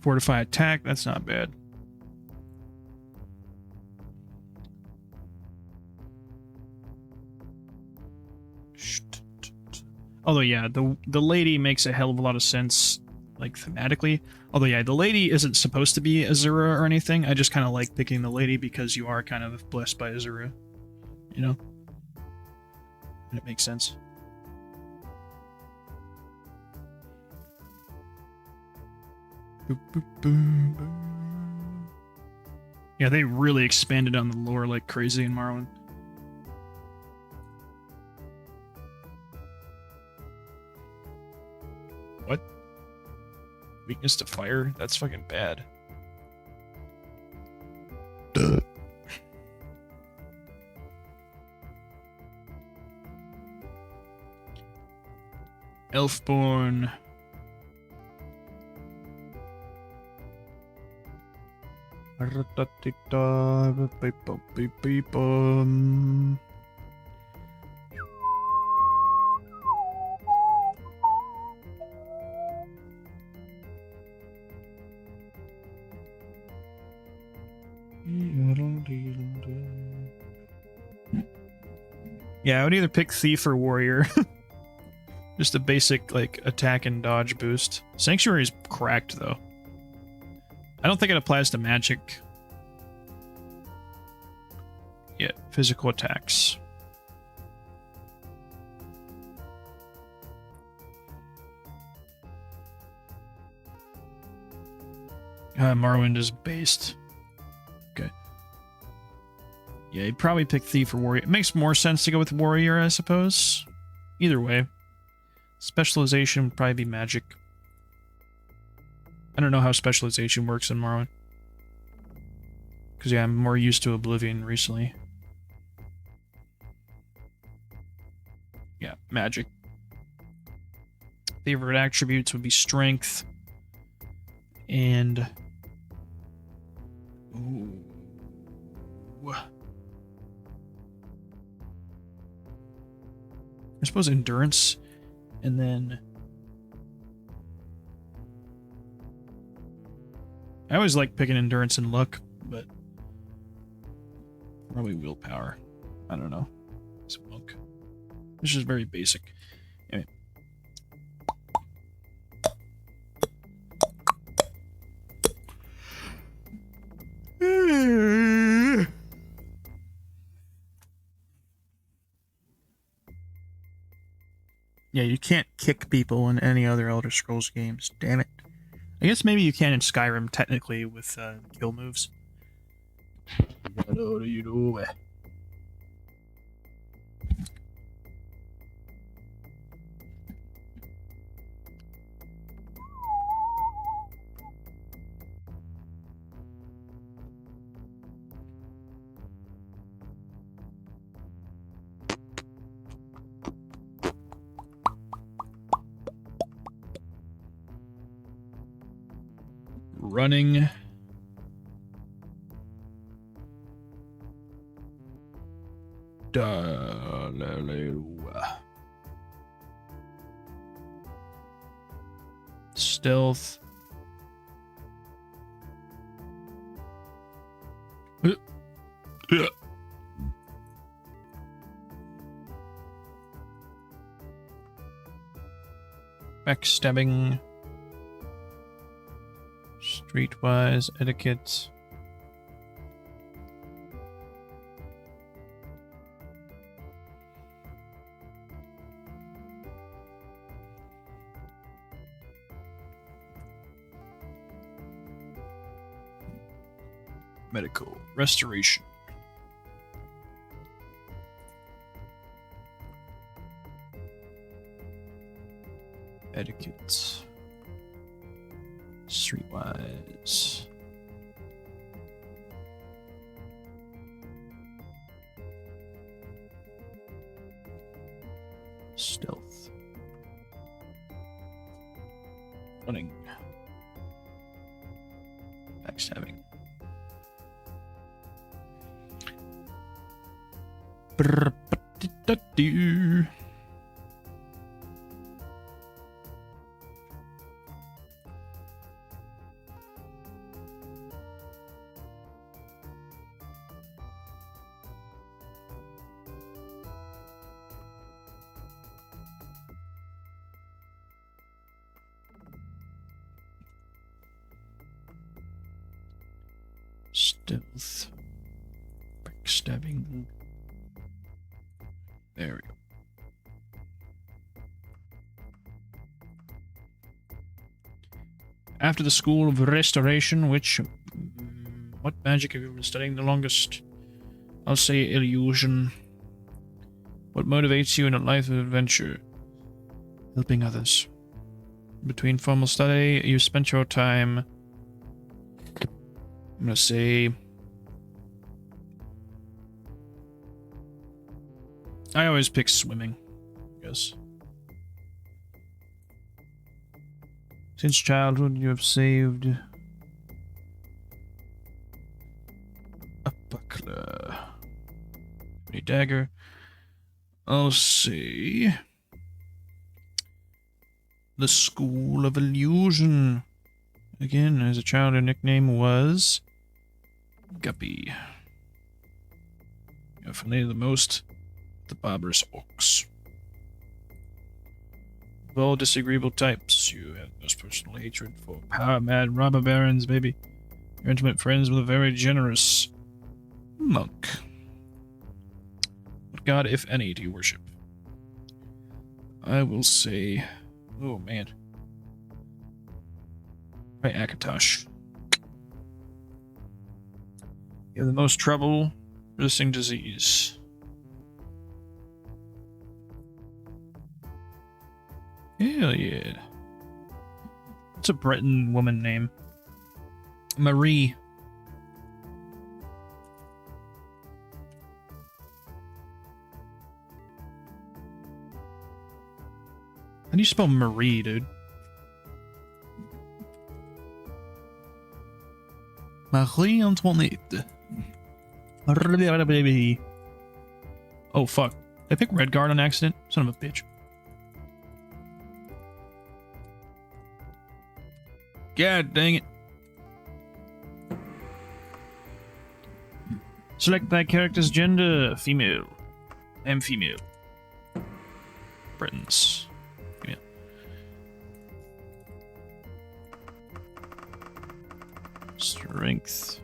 Fortify attack, that's not bad. Although yeah, the lady makes a hell of a lot of sense, like thematically. Although yeah, the lady isn't supposed to be Azura or anything. I just kind of like picking the lady because you are kind of blessed by Azura, you know? And it makes sense. Yeah, they really expanded on the lore like crazy in Morrowind. What? Weakness to fire? That's fucking bad. Duh. Elfborn. Yeah, I would either pick Thief or Warrior. Just a basic, like, attack and dodge boost. Sanctuary's cracked, though. I don't think it applies to magic. Yeah, physical attacks. Morrowind is based. Okay. Yeah, you'd probably pick Thief or Warrior. It makes more sense to go with Warrior, I suppose. Either way. Specialization would probably be magic. I don't know how specialization works in Morrowind. Because, yeah, I'm more used to Oblivion recently. Yeah, magic. Favorite attributes would be strength. And... Ooh. I suppose endurance. And then... I always like picking endurance and luck, but... Probably willpower. I don't know. It's a monk. It's just very basic. Anyway. Yeah, you can't kick people in any other Elder Scrolls games. Damn it. I guess maybe you can in Skyrim, technically, with kill moves. What do you do? Running. Stealth. Backstabbing. Streetwise etiquette. Medical restoration. Etiquette. Streetwise. Stealth. Running. Backstabbing. Brr-ba-di-da-doo. Stealth. Backstabbing. There we go. After the School of Restoration, which... what magic have you been studying the longest? I'll say illusion. What motivates you in a life of adventure? Helping others. Between formal study, you spent your time... I'm gonna say... I always pick swimming, I guess. Since childhood, you have saved a buckler, a dagger. I'll say the School of Illusion. Again, as a child, her nickname was Guppy. You're familiar the most the barbarous orcs. Of all disagreeable types, you have most personal hatred for power-mad robber barons, baby. You're intimate friends with a very generous monk. What god, if any, do you worship? I will say... oh, man. Right, Akatosh. You have the most trouble resisting disease. Hell yeah. What's a Breton woman name? Marie. How do you spell Marie, dude? Marie Antoinette. Oh, fuck. Did I pick Redguard on accident? Son of a bitch. God dang it. Select thy character's gender. Female. I am female. Britons. Female. Strength.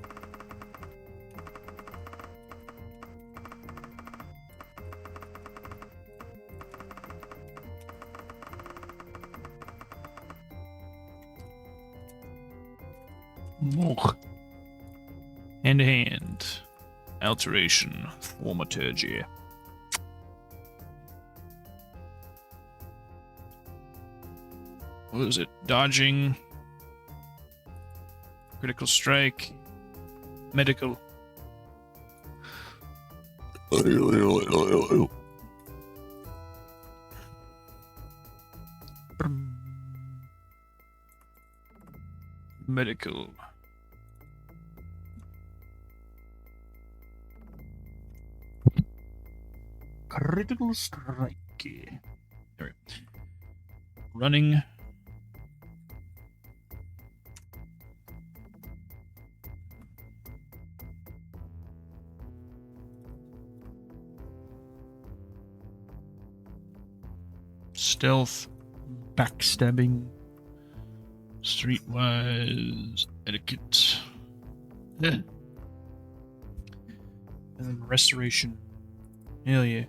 Hand to hand. Alteration. Thaumaturgy. What is it? Dodging. Critical strike. Medical. Medical. Critical strike. There we go. Running. Stealth. Backstabbing. Streetwise. Etiquette. Yeah. And then restoration. Hell yeah.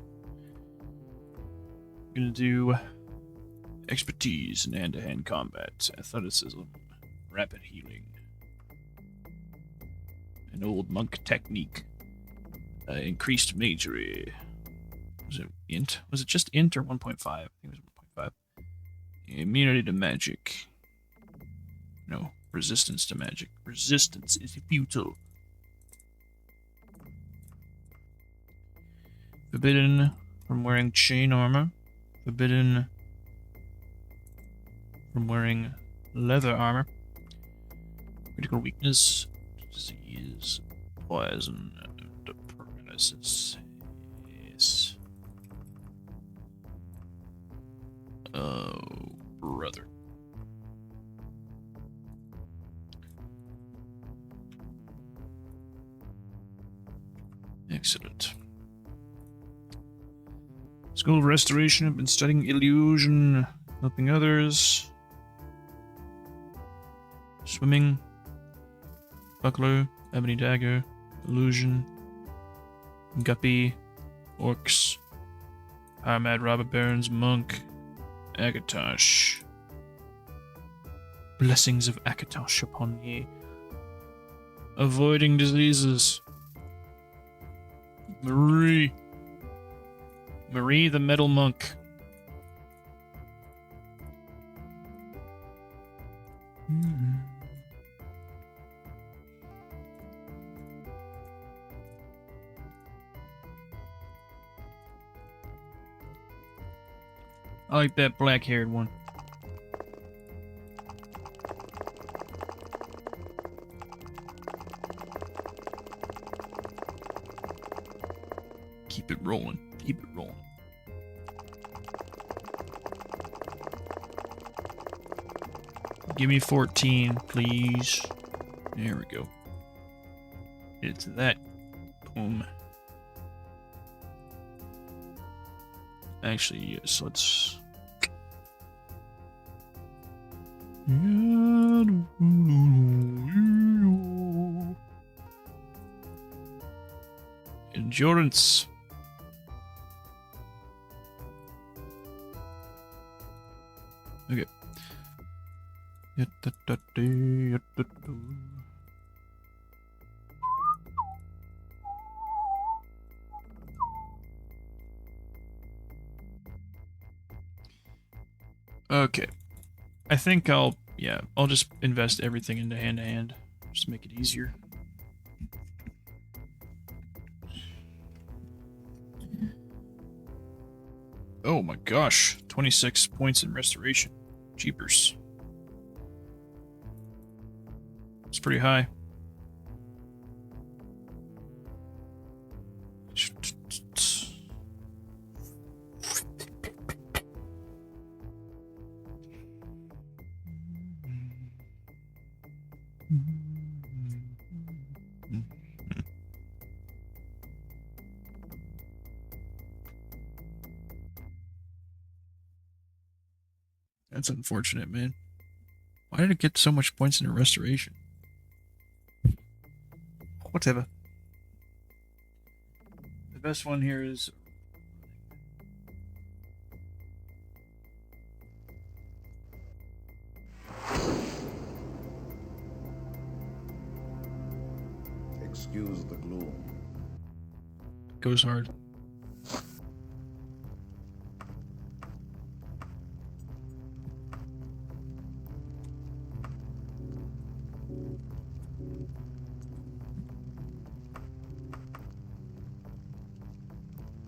Gonna do expertise in hand-to-hand combat, athleticism, rapid healing, an old monk technique, increased magery. Was it int? Was it just int or 1.5? I think it was 1.5. Immunity to magic. No, resistance to magic. Resistance is futile. Forbidden from wearing chain armor. Forbidden from wearing leather armor. Critical weakness, disease, poison, paralysis. Yes. Oh, brother. Excellent. School of Restoration. I've been studying illusion, helping others. Swimming. Buckler. Ebony Dagger. Illusion. Guppy. Orcs. Mad Robber Barons. Monk. Akatosh. Blessings of Akatosh upon ye. Avoiding diseases. Marie. Marie the Metal Monk. I like that black-haired one. Keep it rolling. Keep it rolling. Give me 14, please. There we go. It's that. Boom. Actually, yes, let's... Endurance. Okay. Okay. I think I'll Yeah, I'll just invest everything into hand-to-hand. Just to make it easier. Oh my gosh, 26 points in restoration. Jeepers. It's pretty high. That's unfortunate, man. Why did it get so much points in restoration? Whatever. The best one here is... Excuse the gloom. Goes hard.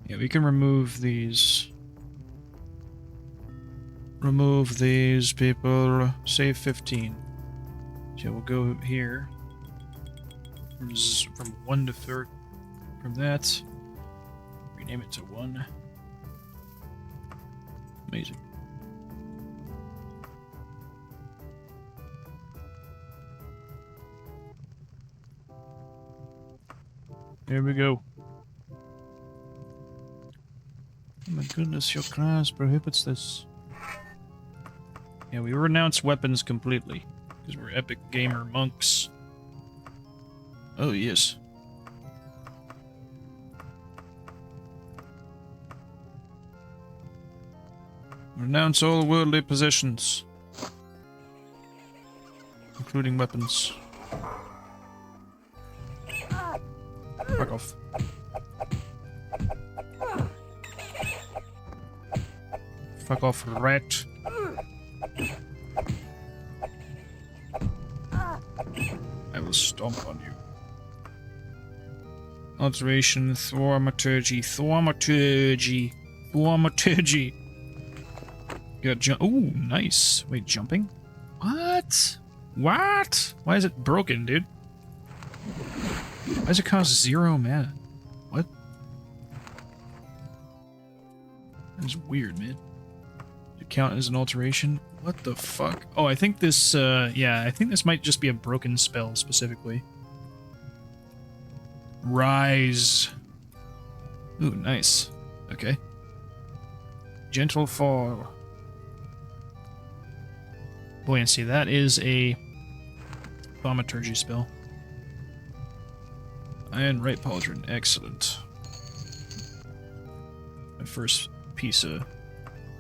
Yeah, we can remove these. Remove these people. Save 15. So we'll go here. From 1 to 3. From that. Rename it to 1. Amazing. Here we go. Oh my goodness, your class prohibits this. Yeah, we renounce weapons completely. Because we're epic gamer monks. Oh, yes. Renounce all worldly possessions. Including weapons. Fuck off. Fuck off, rat. I will stomp on you. Alteration, thaumaturgy, thaumaturgy, thaumaturgy. You got jump. Ooh, nice. Wait, jumping? What? What? Why is it broken, dude? Why does it cost 0 mana? What? That's weird, man. Does it count as an alteration? What the fuck? Oh, I think this, yeah, I think this might just be a broken spell, specifically. Rise. Ooh, nice. Okay. Gentle fall. Buoyancy, that is a thaumaturgy spell. Iron Right Pauldron, excellent. My first piece of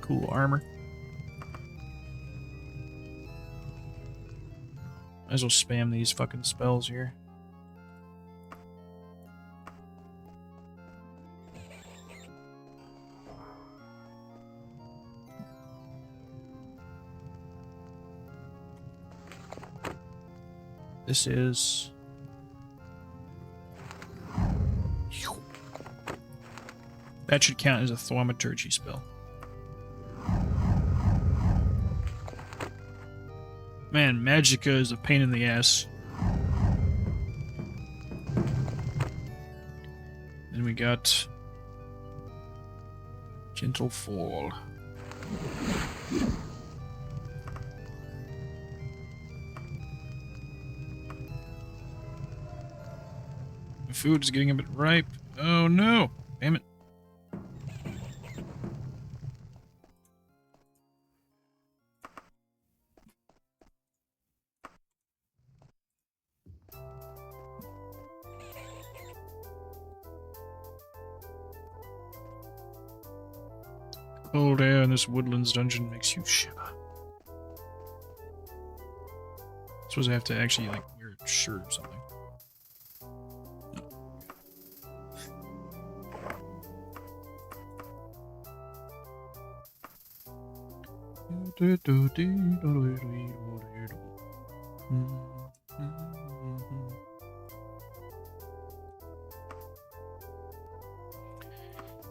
cool armor. Might as well spam these fucking spells here. This is... That should count as a thaumaturgy spell. Man, Magicka is a pain in the ass. Then we got... Gentle Fall. The food is getting a bit ripe. Oh no! Damn it. Cold air in this woodlands dungeon makes you shiver. Suppose I have to actually, like, wear a shirt or something.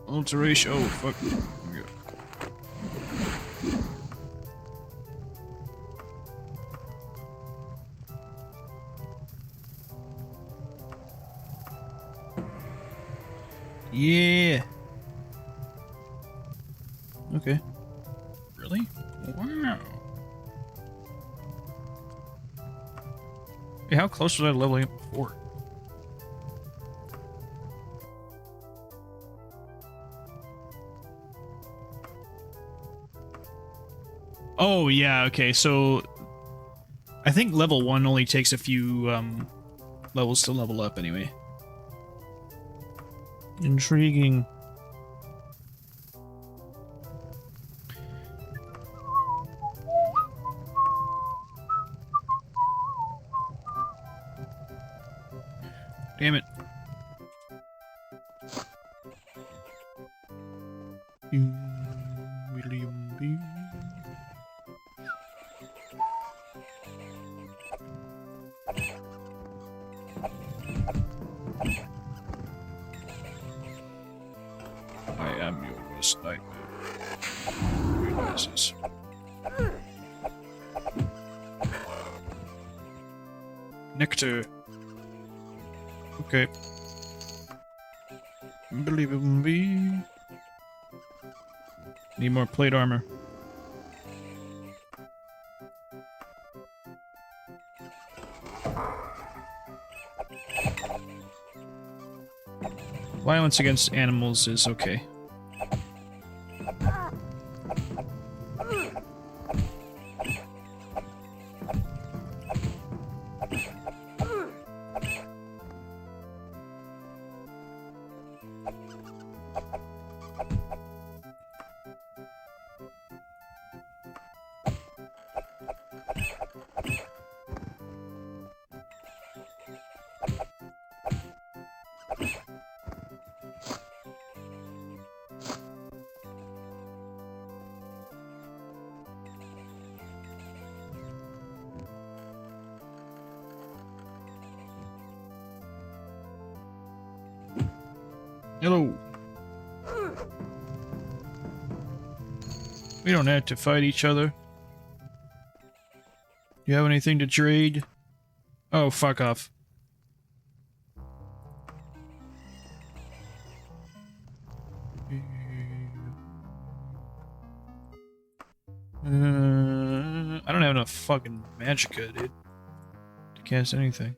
Alteration. Oh, fuck. Yeah. Okay. Really? Wow. Hey, how close was I to leveling up before? Oh, yeah, okay, so I think level 1 only takes a few levels to level up anyway. Intriguing. Damn it. William B. I am your worst nightmare. Realizes. Nectar. Okay. Believably. Need more plate armor. Violence against animals is okay. Hello. We don't have to fight each other. You have anything to trade? Oh, fuck off. I don't have enough fucking magicka, dude, to cast anything.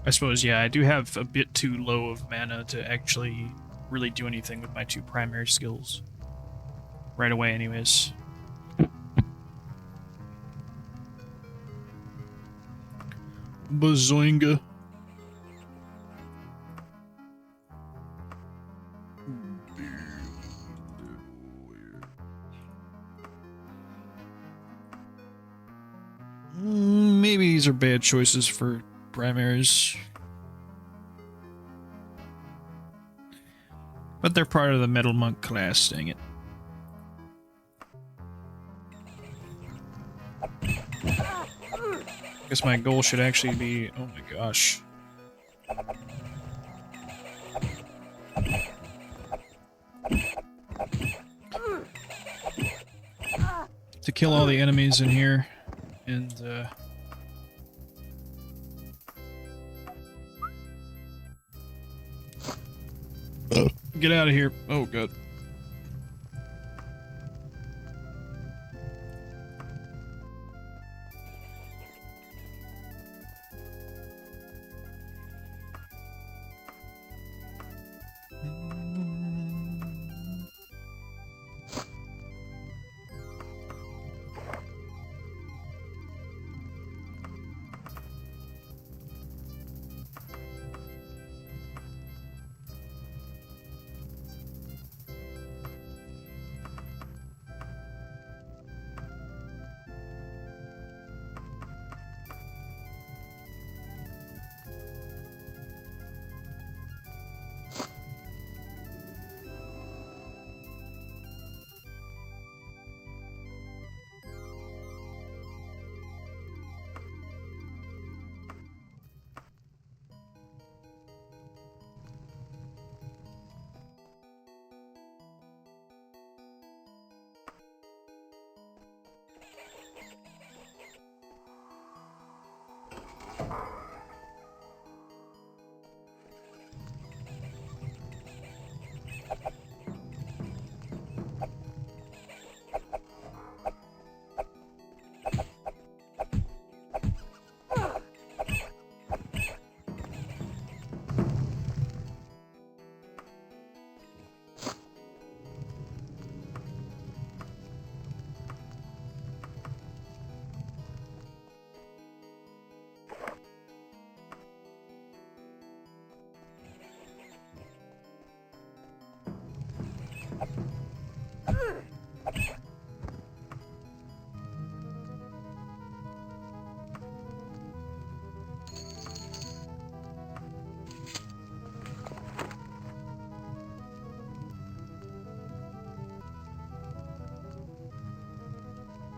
I suppose, yeah, I do have a bit too low of mana to actually really do anything with my two primary skills. Right away, anyways. Bazoinga. Maybe these are bad choices for primaries. But they're part of the Metal Monk class, dang it. Guess my goal should actually be... Oh my gosh. To kill all the enemies in here, and get out of here. Oh god.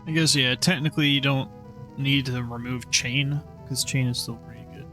I guess, yeah, technically you don't need to remove chain, because chain is still pretty good.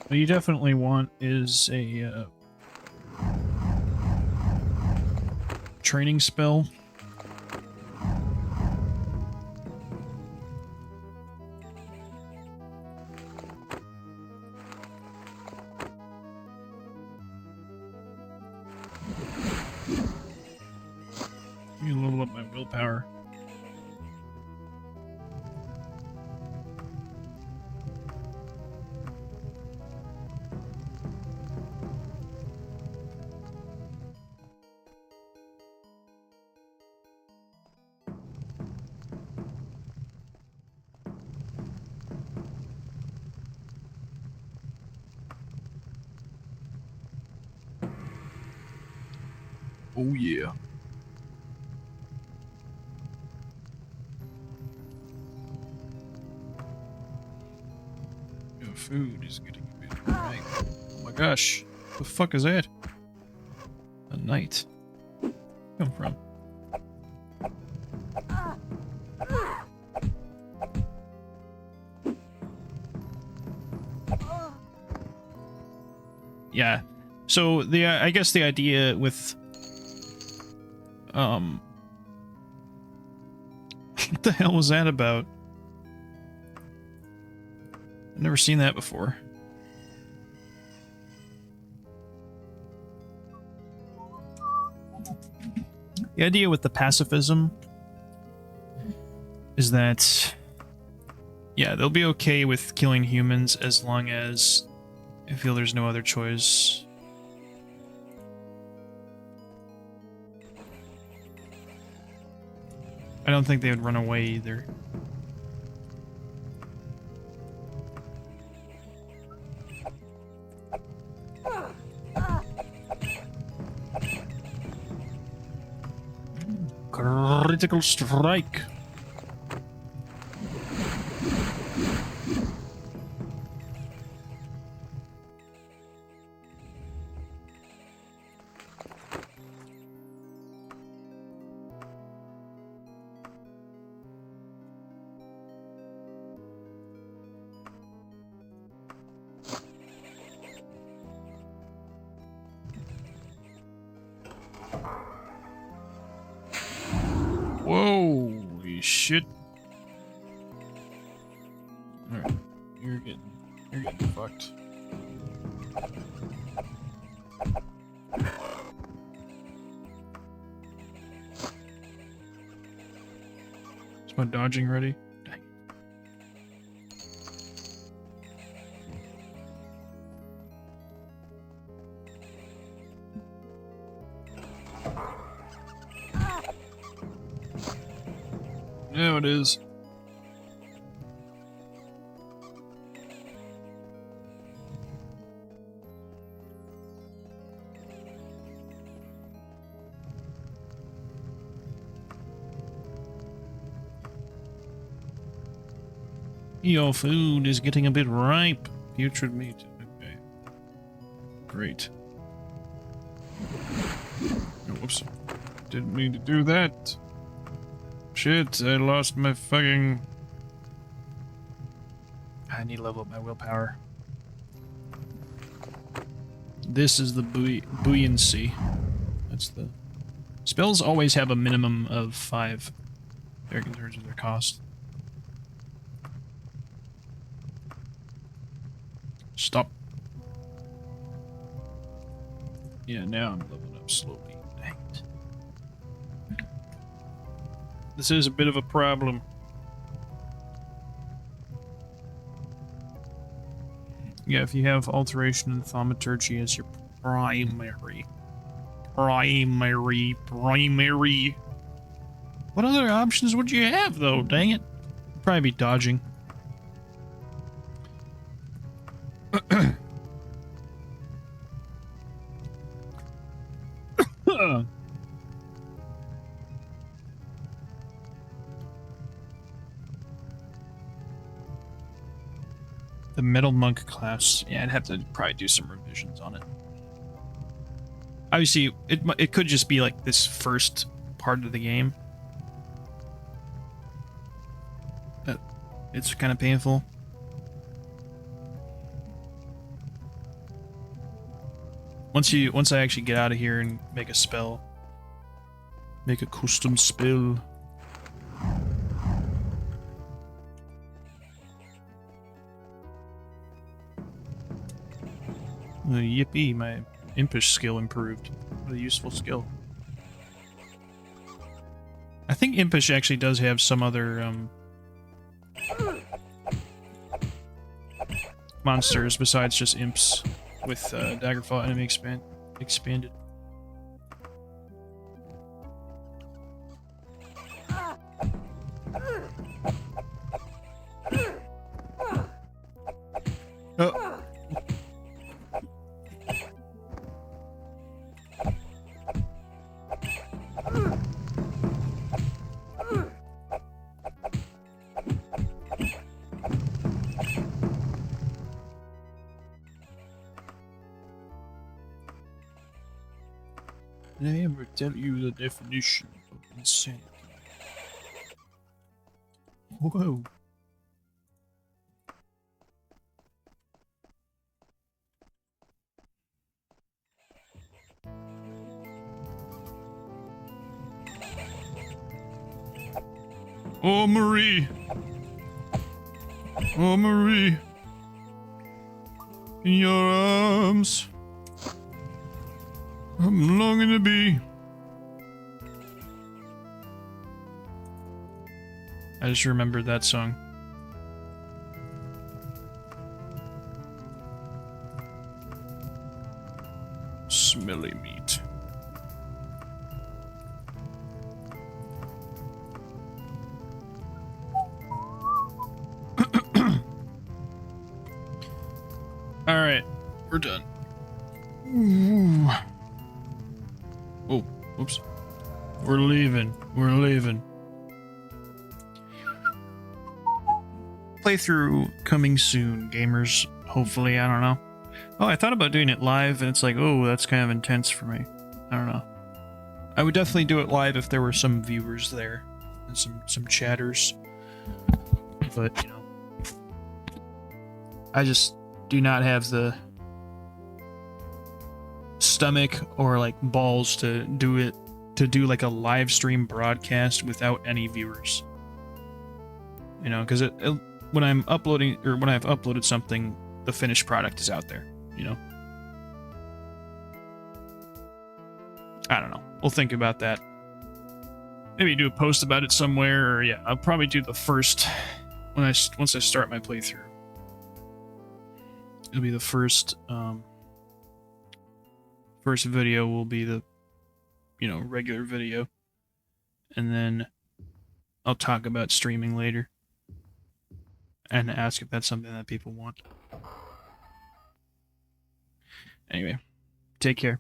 What you definitely want is a training spell. You level up my willpower. Oh yeah. Your food is getting a bit ripe. Oh my gosh. The fuck is that? A knight. Come from? Yeah. So the I guess the idea with what the hell was that about? I've never seen that before. The idea with the pacifism is that, yeah, they'll be okay with killing humans as long as they feel there's no other choice. I don't think they would run away either. Critical strike. Holy shit. Alright, you're getting fucked. Is my dodging ready? Dang. Yeah, it is. Your food is getting a bit ripe. Putrid meat. Okay. Great. Oh, whoops. Didn't mean to do that. Shit, I lost my fucking... I need to level up my willpower. This is the buoyancy. That's the... Spells always have a minimum of 5 in terms of their cost. Stop. Yeah, now I'm leveling up slowly. Dang it. This is a bit of a problem. Yeah, if you have alteration and thaumaturgy as your primary. Primary. What other options would you have, though? Dang it. Probably be dodging. The Metal Monk class. Yeah, I'd have to probably do some revisions on it. Obviously, it could just be like this first part of the game. But it's kind of painful. Once I actually get out of here and make a spell. Make a custom spell. Yippee, my impish skill improved. What a useful skill. I think impish actually does have some other monsters besides just imps with Daggerfall enemy expanded. Oh. Did I ever tell you the definition of insanity? Whoa. Oh, Marie. Oh, Marie. In your arms. I'm longing to be. I just remembered that song. Smelly meat. Alright, we're done. Ooh. Oh, oops. We're leaving. We're leaving. Playthrough coming soon, gamers. Hopefully, I don't know. Oh, I thought about doing it live, and it's like, oh, that's kind of intense for me. I don't know. I would definitely do it live if there were some viewers there and some chatters. But, you know, I just do not have the stomach or like balls to do it, to do like a live stream broadcast without any viewers. You know, because when I'm uploading, or when I've uploaded something, the finished product is out there, you know. I don't know. We'll think about that. Maybe do a post about it somewhere, or yeah, I'll probably do the first once I start my playthrough. It'll be the first first video will be the, you know, regular video, and then I'll talk about streaming later and ask if that's something that people want. Anyway, take care.